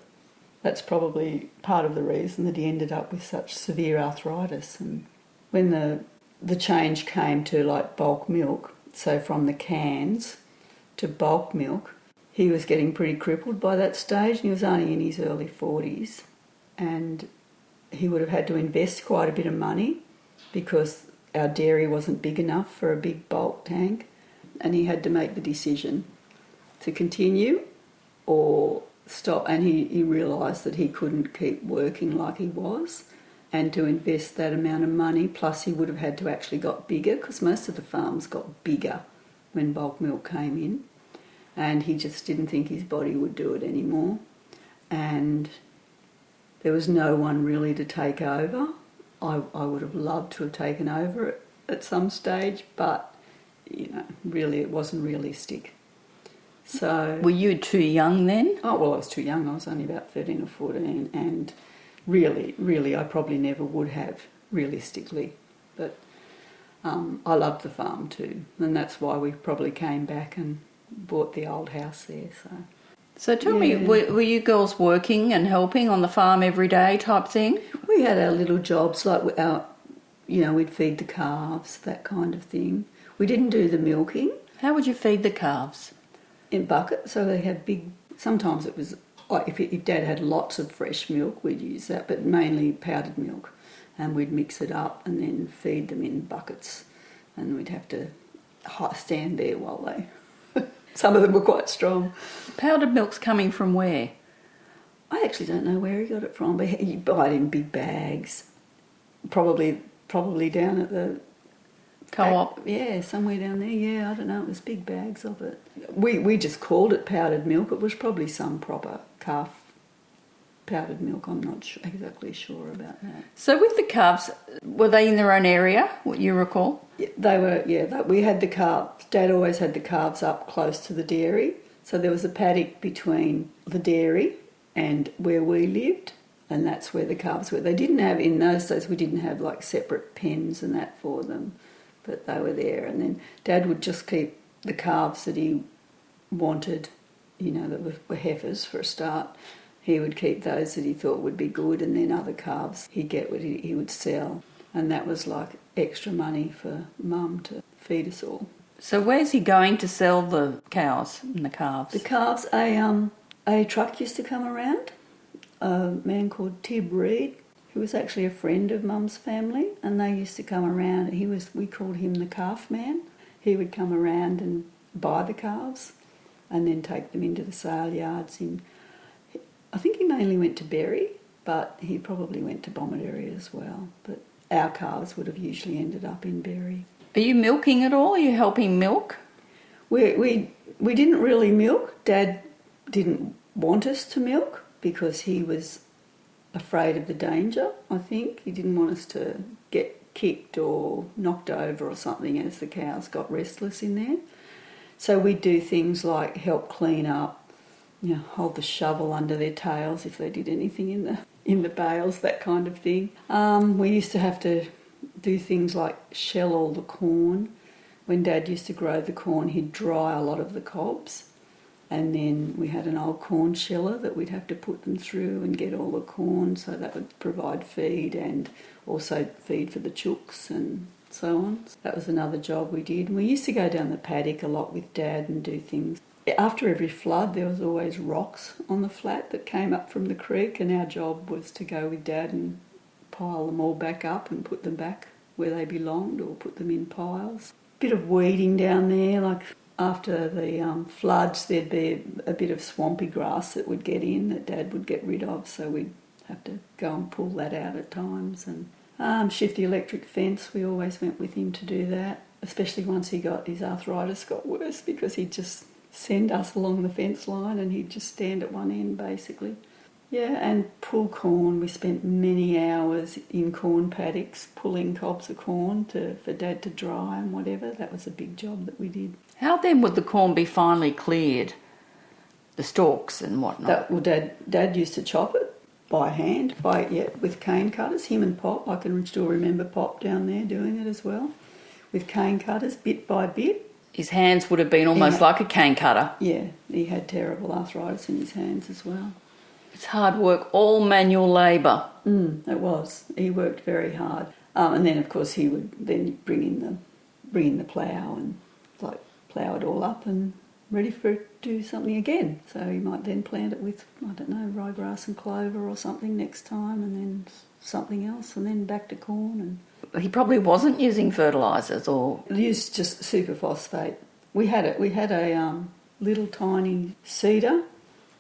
that's probably part of the reason that he ended up with such severe arthritis. And when the change came to like bulk milk, so from the cans to bulk milk, he was getting pretty crippled by that stage, and he was only in his early 40s, and he would have had to invest quite a bit of money because our dairy wasn't big enough for a big bulk tank, and he had to make the decision to continue or stop. And he realised that he couldn't keep working like he was, and to invest that amount of money, plus he would have had to actually got bigger, because most of the farms got bigger when bulk milk came in, and he just didn't think his body would do it anymore. And there was no one really to take over. I would have loved to have taken over at some stage, but, really it wasn't realistic. So, were you too young then? Oh, well, I was too young. I was only about 13 or 14, and really, I probably never would have, realistically. But I loved the farm too, and that's why we probably came back and bought the old house there. So tell me, were you girls working and helping on the farm every day type thing? We had our little jobs, like we'd feed the calves, that kind of thing. We didn't do the milking. How would you feed the calves? In buckets, so they had big. Sometimes it was like if Dad had lots of fresh milk, we'd use that, but mainly powdered milk, and we'd mix it up and then feed them in buckets, and we'd have to stand there while they. Some of them were quite strong. Powdered milk's coming from where? I actually don't know where he got it from, but you buy it in big bags, probably down at the Co-op? Yeah, somewhere down there, yeah, I don't know, it was big bags of it. We just called it powdered milk. It was probably some proper calf powdered milk. I'm not exactly sure about that. So with the calves, were they in their own area, what you recall? Yeah, they were, we had the calves. Dad always had the calves up close to the dairy. So there was a paddock between the dairy and where we lived, and that's where the calves were. They didn't have, in those days, we didn't have like separate pens and that for them. But they were there, and then Dad would just keep the calves that he wanted, that were heifers for a start. He would keep those that he thought would be good, and then other calves he'd get what he would sell, and that was like extra money for Mum to feed us all. So where's he going to sell the cows and the calves? The calves, a truck used to come around, a man called Tib Reed, who was actually a friend of Mum's family, and they used to come around. We called him the calf man. He would come around and buy the calves and then take them into the sale yards. I think he mainly went to Berry, but he probably went to Bomaderry as well. But our calves would have usually ended up in Berry. Are you milking at all? Are you helping milk? We didn't really milk. Dad didn't want us to milk because he was afraid of the danger, I think. He didn't want us to get kicked or knocked over or something as the cows got restless in there. So we'd do things like help clean up, hold the shovel under their tails if they did anything in the bales, that kind of thing. We used to have to do things like shell all the corn. When Dad used to grow the corn, he'd dry a lot of the cobs. And then we had an old corn sheller that we'd have to put them through and get all the corn, so that would provide feed and also feed for the chooks and so on. That was another job we did. We used to go down the paddock a lot with Dad and do things. After every flood, there was always rocks on the flat that came up from the creek, and our job was to go with Dad and pile them all back up and put them back where they belonged, or put them in piles. Bit of weeding down there, like after the floods, there'd be a bit of swampy grass that would get in that Dad would get rid of, so we'd have to go and pull that out at times. And shift the electric fence, we always went with him to do that, especially once his arthritis got worse, because he'd just send us along the fence line and he'd just stand at one end basically. Yeah, and pull corn. We spent many hours in corn paddocks pulling cobs of corn for Dad to dry and whatever. That was a big job that we did. How then would the corn be finally cleared? The stalks and whatnot? Dad used to chop it by hand, with cane cutters. Him and Pop, I can still remember Pop down there doing it as well, with cane cutters, bit by bit. His hands would have been almost like a cane cutter. Yeah, he had terrible arthritis in his hands as well. It's hard work, all manual labour. It was. He worked very hard. And then, of course, he would then bring in the plough and plough it all up and ready for it to do something again. So he might then plant it with, I don't know, ryegrass and clover or something next time, and then something else, and then back to corn. And he probably wasn't using fertilisers or... He used just superphosphate. We had a little tiny seeder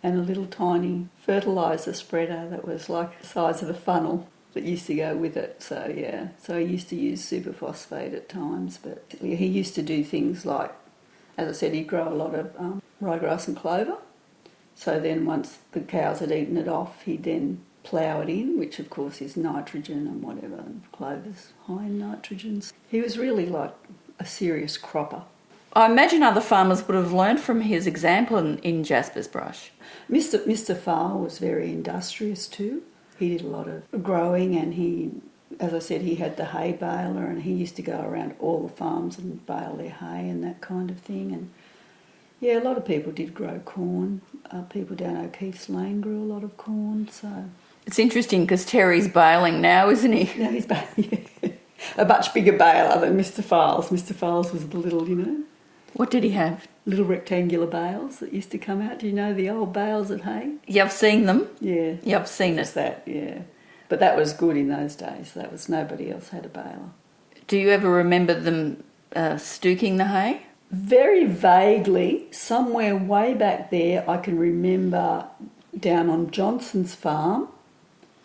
and a little tiny fertiliser spreader that was like the size of a funnel that used to go with it. So, yeah, so he used to use superphosphate at times, but he used to do things like, as I said, he'd grow a lot of ryegrass and clover. So then once the cows had eaten it off, he'd then plough it in, which of course is nitrogen and whatever, and clover's high in nitrogens. He was really like a serious cropper. I imagine other farmers would have learned from his example in Jaspers Brush. Mr. Farr was very industrious too. He did a lot of growing, and he, as I said, he had the hay baler, and he used to go around all the farms and bale their hay and that kind of thing. And yeah, a lot of people did grow corn. People down O'Keefe's Lane grew a lot of corn, so... It's interesting because Terry's baling now, isn't he? No, he's baling, yeah. A much bigger baler than Mr. Files. Mr. Files was the little, What did he have? little rectangular bales that used to come out. Do you know the old bales of hay? Yeah, I've seen them. Yeah. Yeah, I've seen It's it. that, yeah. But that was good in those days. That was, nobody else had a baler. Do you ever remember them stooking the hay? Very vaguely, somewhere way back there, I can remember down on Johnson's farm,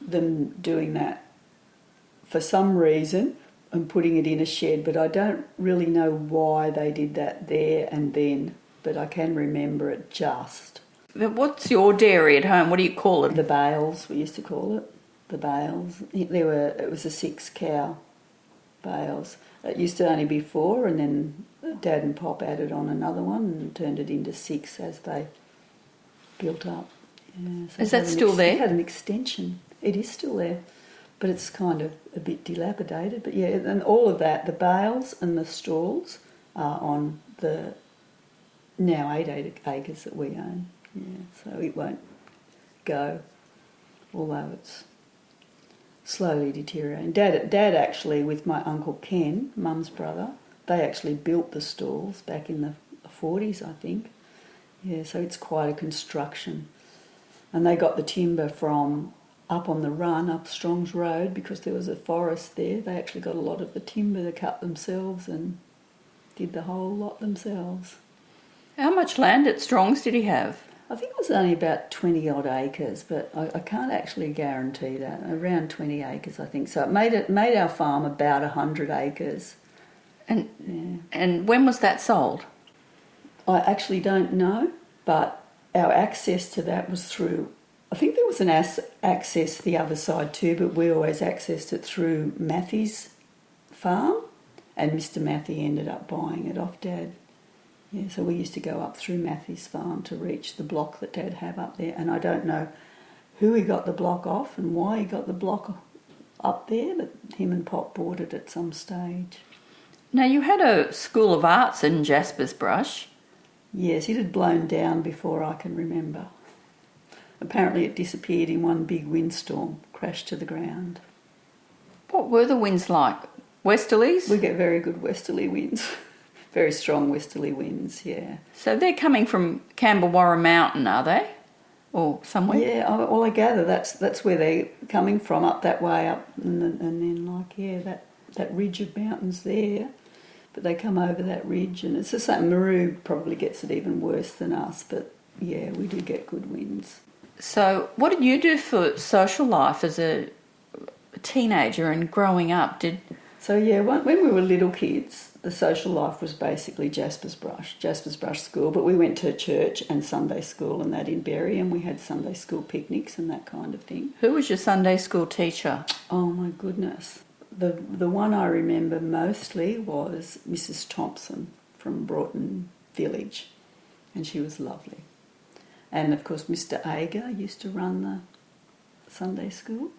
them doing that for some reason and putting it in a shed, but I don't really know why they did that there and then, but I can remember it just. But what's your dairy at home? What do you call it? The bales, we used to call it, the bales. It was a 6 cow bales. It used to only be 4, and then Dad and Pop added on another one and turned it into 6 as they built up. Yeah, so Is that still there? It had an extension. It is still there, but it's kind of a bit dilapidated. But yeah, and all of that, the bales and the stalls are on the now 8 acres that we own. Yeah, so it won't go, although it's slowly deteriorating. Dad actually, with my Uncle Ken, Mum's brother, they actually built the stalls back in the 40s, I think. Yeah, so it's quite a construction. And they got the timber from up on the run, up Strong's Road, because there was a forest there. They actually got a lot of the timber to cut themselves and did the whole lot themselves. How much land at Strong's did he have? I think it was only about 20 odd acres, but I can't actually guarantee that. Around 20 acres, I think. So it made our farm about 100 acres. And when was that sold? I actually don't know, but our access to that was through, I think there was an access the other side too, but we always accessed it through Matthew's farm, and Mr. Matthew ended up buying it off Dad. Yeah, so we used to go up through Matthew's farm to reach the block that Dad had up there, and I don't know who he got the block off and why he got the block up there, but him and Pop bought it at some stage. Now, you had a School of Arts in Jaspers Brush. Yes, it had blown down before I can remember. Apparently it disappeared in one big windstorm, crashed to the ground. What were the winds like? Westerlies? We get very good westerly winds. Very strong westerly winds, yeah. So they're coming from Camberwarra Mountain, are they? Or somewhere? Yeah, I gather that's where they're coming from, up that way up, and then like, yeah, that ridge of mountains there. But they come over that ridge, and it's the same. Maru probably gets it even worse than us, but yeah, we do get good winds. So what did you do for social life as a teenager and growing up? So yeah, when we were little kids, the social life was basically Jaspers Brush School, but we went to church and Sunday school and that in Berry, and we had Sunday school picnics and that kind of thing. Who was your Sunday school teacher? Oh my goodness. The one I remember mostly was Mrs. Thompson from Broughton Village, and she was lovely. And of course Mr. Ager used to run the Sunday school.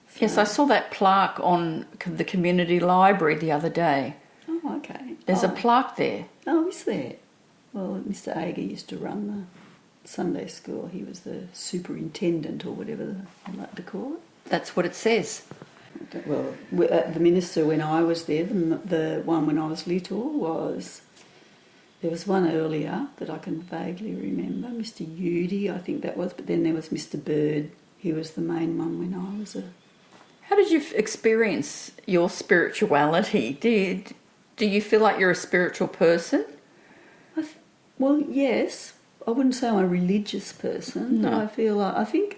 So, yes, I saw that plaque on the community library the other day. Oh, okay. There's a plaque there. Oh, is there? Well, Mr. Ager used to run the Sunday school. He was the superintendent or whatever I like to call it. That's what it says. Well, the minister when I was there, the one when I was little was... There was one earlier that I can vaguely remember, Mr. Udy, I think that was, but then there was Mr. Bird. He was the main one when I was a... How did you experience your spirituality? Do you feel like you're a spiritual person? Well, yes. I wouldn't say I'm a religious person, No. but I feel like... I think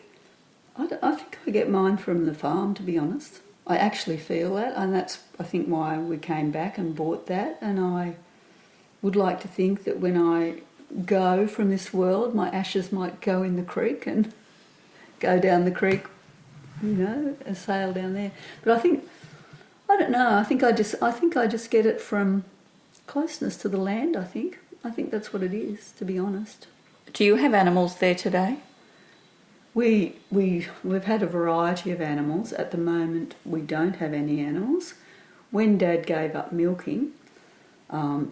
I get mine from the farm, to be honest. I actually feel that, and that's, I think, why we came back and bought that, and I would like to think that when I go from this world, my ashes might go in the creek and go down the creek, you know, and sail down there. But I don't know. I think I just get it from closeness to the land. I think that's what it is, to be honest. Do you have animals there today? We've had a variety of animals. At the moment, we don't have any animals. When Dad gave up milking,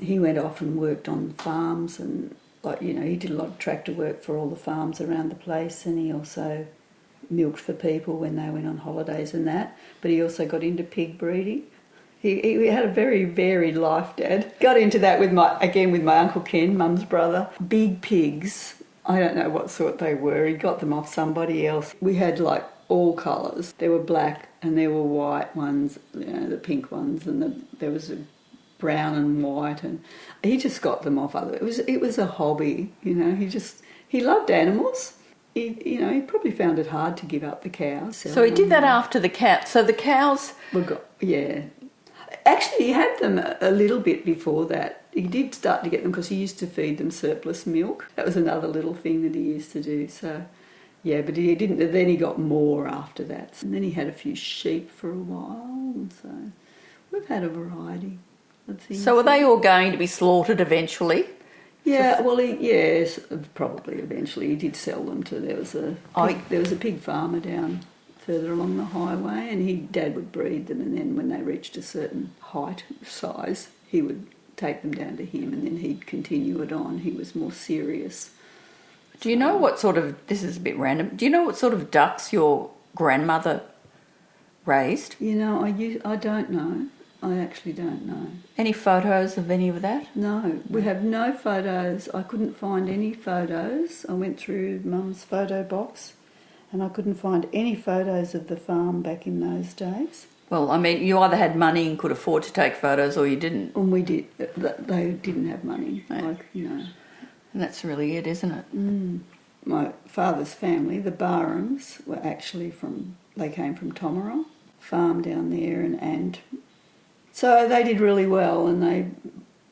he went off and worked on farms, and he did a lot of tractor work for all the farms around the place, and he also milked for people when they went on holidays and that. But he also got into pig breeding. He had a very varied life, Dad. Got into that with my Uncle Ken, Mum's brother. Big pigs. I don't know what sort they were. He got them off somebody else. We had like all colours. There were black and there were white ones, the pink ones, and there was a brown and white, and he just got them off other. It was a hobby, He loved animals. He probably found it hard to give up the cows. So he did that after the cat. So the cows... Yeah. Actually, he had them a little bit before that. He did start to get them because he used to feed them surplus milk. That was another little thing that he used to do. So, yeah, but he didn't. Then he got more after that. And then he had a few sheep for a while. And so we've had a variety of things. So are they all going to be slaughtered eventually? Yeah, well, yes, probably eventually. He did sell them to... There was a pig farmer down further along the highway, and Dad would breed them, and then when they reached a certain height, size, he would take them down to him, and then he'd continue it on. He was more serious. Do you know what sort of... This is a bit random. Do you know what sort of ducks your grandmother raised? I don't know. I actually don't know. Any photos of any of that? No, we have no photos. I couldn't find any photos. I went through Mum's photo box and I couldn't find any photos of the farm back in those days. Well, I mean, you either had money and could afford to take photos or you didn't. And we did. They didn't have money. No. And that's really it, isn't it? Mm. My father's family, the Barhams, were actually they came from Tomerong, farm down there, and so they did really well, and they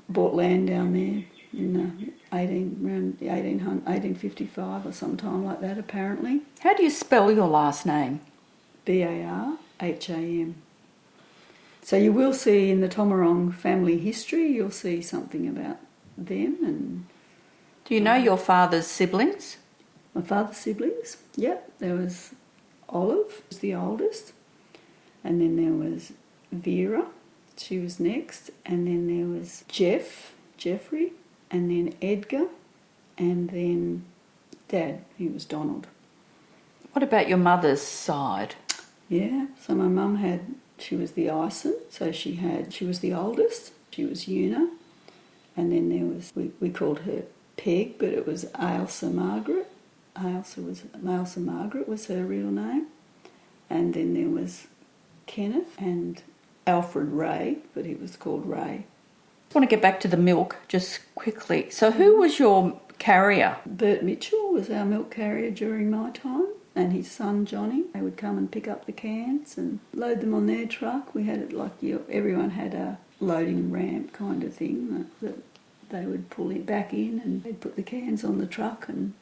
bought land down there in around 1855 or sometime like that, apparently. How do you spell your last name? Barham. So you will see in the Tomerong family history, you'll see something about them. And do you know your father's siblings? My father's siblings? Yep. There was Olive, was the oldest, and then there was Vera. She was next, and then there was Jeffrey, and then Edgar, and then Dad, he was Donald. What about your mother's side? Yeah, so my mum had She was the Ison, so she was the oldest. She was Una, and then there was, we called her Peg, but it was Ailsa Margaret. Ailsa Margaret was her real name. And then there was Kenneth and Alfred Ray, but he was called Ray. I want to get back to the milk just quickly. So who was your carrier? Bert Mitchell was our milk carrier during my time, and his son Johnny. They would come and pick up the cans and load them on their truck. We had it like everyone had a loading ramp kind of thing that they would pull it back in, and they'd put the cans on the truck, and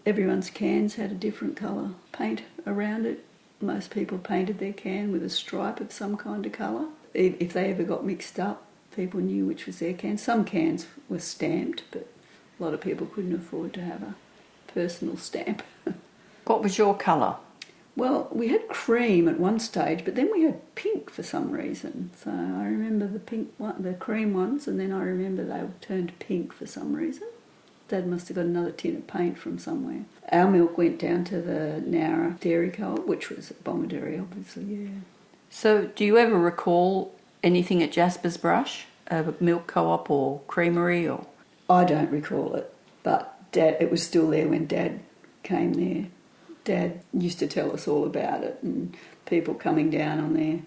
everyone's cans had a different colour paint around it. Most people painted their can with a stripe of some kind of colour. If they ever got mixed up, people knew which was their can. Some cans were stamped, but a lot of people couldn't afford to have a personal stamp. What was your colour? Well, we had cream at one stage, but then we had pink for some reason. So I remember the cream ones, and then I remember they turned pink for some reason. Dad must have got another tin of paint from somewhere. Our milk went down to the Nowra Dairy Co-op, which was at Bomaderry, obviously, yeah. So do you ever recall anything at Jaspers Brush, a milk co-op or creamery? Or I don't recall it, but it was still there when Dad came there. Dad used to tell us all about it, and people coming down on their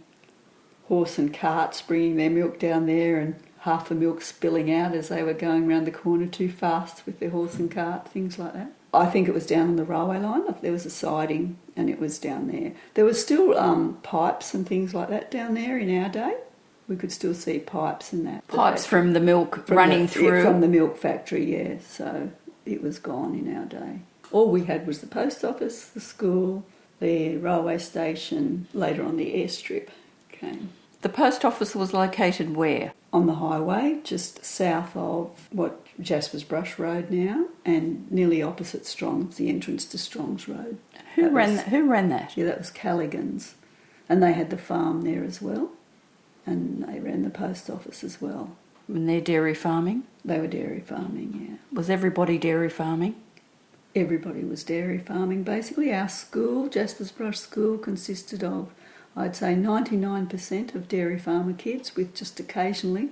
horse and carts bringing their milk down there, and half the milk spilling out as they were going round the corner too fast with their horse and cart, things like that. I think it was down on the railway line. There was a siding and it was down there. There was still pipes and things like that down there in our day. We could still see pipes and that. Pipes from the milk running through? Yeah, from the milk factory, yeah. So it was gone in our day. All we had was the post office, the school, the railway station, later on the airstrip came. The post office was located where? On the highway, just south of what Jaspers Brush Road now, and nearly opposite Strong's, the entrance to Strong's Road. Who ran that? Yeah, that was Callaghan's. And they had the farm there as well, and they ran the post office as well. And they're dairy farming? They were dairy farming, yeah. Was everybody dairy farming? Everybody was dairy farming. Basically, our school, Jaspers Brush School, consisted of, I'd say, 99% of dairy farmer kids, with just occasionally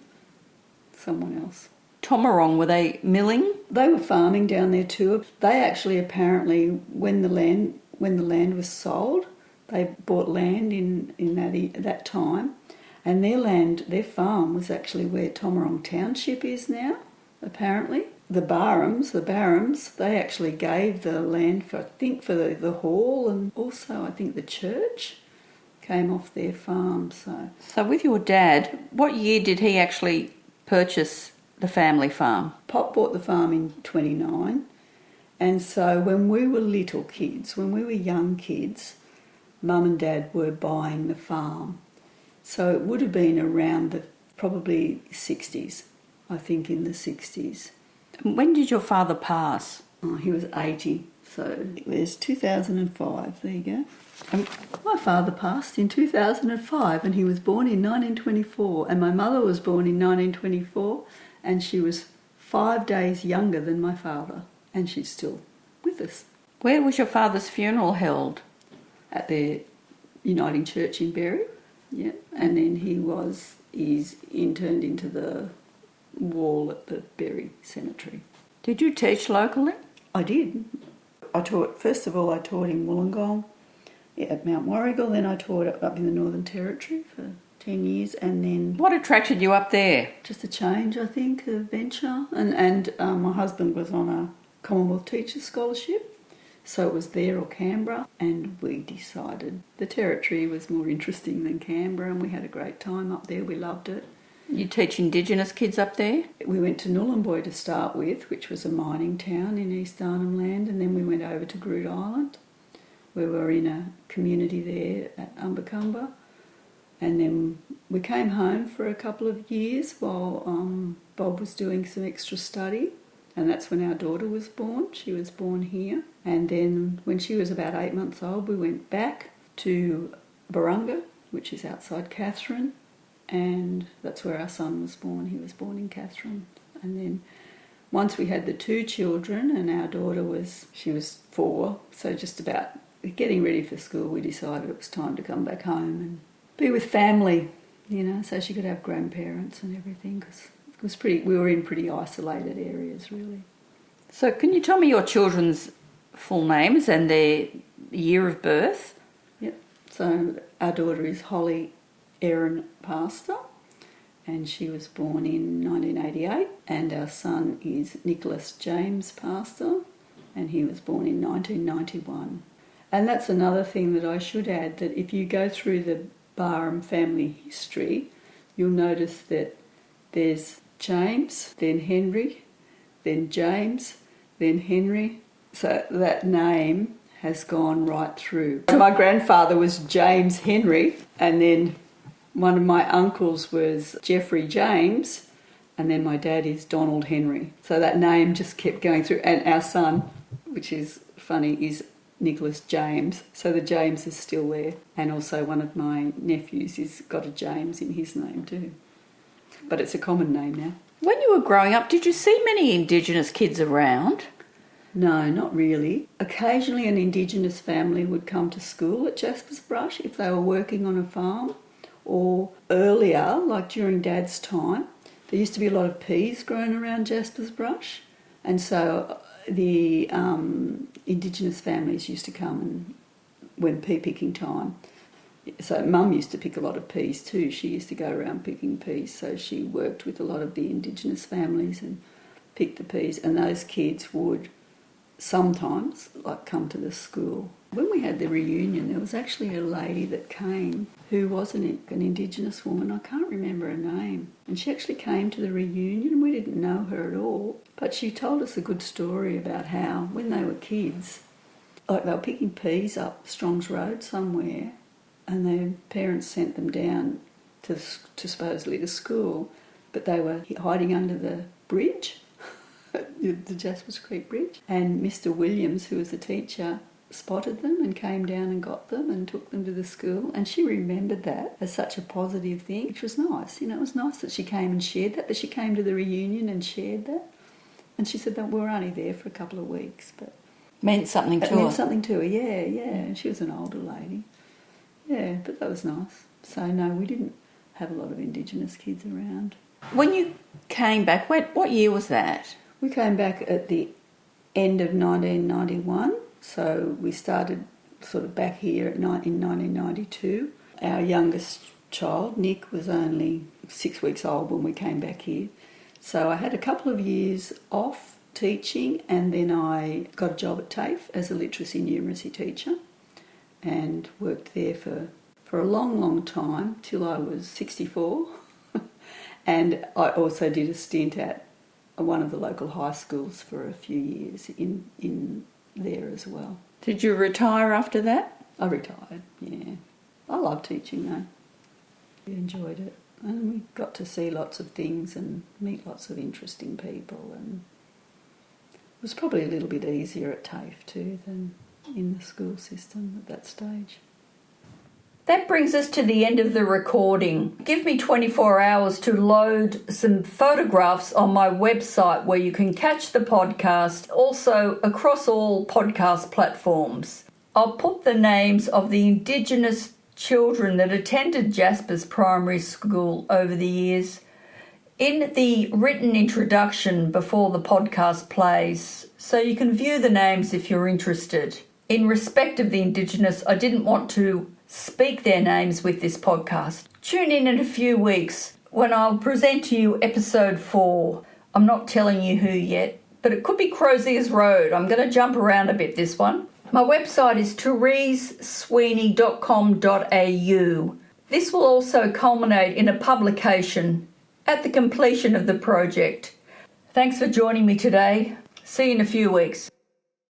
someone else. Tomerong, were they milling? They were farming down there too. They actually apparently, when the land was sold, they bought land in that time, and their farm was actually where Tomerong Township is now, apparently. The Barhams, they actually gave the land for the hall, and also I think the church came off their farm. So with your dad, what year did he actually purchase the family farm? Pop bought the farm in 29, and so when we were little kids, when we were young kids, Mum and Dad were buying the farm. So it would have been around probably 60s, I think in the 60s. When did your father pass? Oh, he was 80, so it was 2005, there you go. My father passed in 2005, and he was born in 1924, and my mother was born in 1924, and she was 5 days younger than my father, and she's still with us. Where was your father's funeral held? At the Uniting Church in Berry, yeah, and then he's interned into the wall at the Berry Cemetery. Did you teach locally? I did. First of all I taught in Wollongong at Mount Warrigal, then I taught up in the Northern Territory for 10 years, and then... What attracted you up there? Just a change, I think, a venture, and my husband was on a Commonwealth Teachers Scholarship, so it was there or Canberra, and we decided the Territory was more interesting than Canberra, and we had a great time up there. We loved it. You teach Indigenous kids up there? We went to Nhulunbuy to start with, which was a mining town in East Arnhem Land, and then we went over to Groote Island. We were in a community there at Umbacumba, and then we came home for a couple of years while Bob was doing some extra study, and that's when our daughter was born. She was born here, and then when she was about 8 months old, we went back to Barunga, which is outside Katherine, and that's where our son was born. He was born in Katherine. And then once we had the 2 children, and our daughter was 4, so just about getting ready for school, we decided it was time to come back home, and be with family, so she could have grandparents and everything, because we were in pretty isolated areas, really. So can you tell me your children's full names and their year of birth? Yep. So our daughter is Holly Erin Pastor, and she was born in 1988, and our son is Nicholas James Pastor, and he was born in 1991. And that's another thing that I should add, that if you go through the Barham family history, you'll notice that there's James, then Henry, then James, then Henry. So that name has gone right through. My grandfather was James Henry, and then one of my uncles was Geoffrey James, and then my dad is Donald Henry. So that name just kept going through. And our son, which is funny, is Nicholas James. So the James is still there. And also one of my nephews has got a James in his name too. But it's a common name now. When you were growing up, did you see many Indigenous kids around? No, not really. Occasionally an Indigenous family would come to school at Jaspers Brush if they were working on a farm. Or earlier, like during Dad's time, there used to be a lot of peas grown around Jaspers Brush. And so the Indigenous families used to come and when pea picking time. So Mum used to pick a lot of peas too. She used to go around picking peas. So she worked with a lot of the Indigenous families and picked the peas. And those kids would sometimes come to the school. When we had the reunion, there was actually a lady that came who was an Indigenous woman. I can't remember her name. And she actually came to the reunion, and we didn't know her at all. But she told us a good story about how, when they were kids, they were picking peas up Strongs Road somewhere, and their parents sent them down to supposedly to school, but they were hiding under the bridge, the Jaspers Creek Bridge. And Mr. Williams, who was the teacher, spotted them and came down and got them and took them to the school. And she remembered that as such a positive thing, which was nice. It was nice that she came and shared that, but she came to the reunion and shared that. And she said that we were only there for a couple of weeks, but meant something to her. It meant something to her, yeah. And she was an older lady. Yeah, but that was nice. So no, we didn't have a lot of Indigenous kids around. When you came back, what year was that? We came back at the end of 1991. So we started sort of back here in 1992. Our youngest child, Nick, was only 6 weeks old when we came back here. So I had a couple of years off teaching, and then I got a job at TAFE as a literacy and numeracy teacher and worked there for a long, long time, till I was 64. And I also did a stint at one of the local high schools for a few years in there as well. Did you retire after that? I retired, yeah. I loved teaching though. I enjoyed it. And we got to see lots of things and meet lots of interesting people, and it was probably a little bit easier at TAFE too than in the school system at that stage. That brings us to the end of the recording. Give me 24 hours to load some photographs on my website where you can catch the podcast, also across all podcast platforms. I'll put the names of the Indigenous children that attended Jaspers Primary School over the years in the written introduction before the podcast plays, so you can view the names if you're interested. In respect of the Indigenous, I didn't want to speak their names with this podcast. Tune in a few weeks when I'll present to you episode 4. I'm not telling you who yet, but it could be Crozier's Road. I'm going to jump around a bit this one. My website is theresesweeney.com.au. This will also culminate in a publication at the completion of the project. Thanks for joining me today. See you in a few weeks.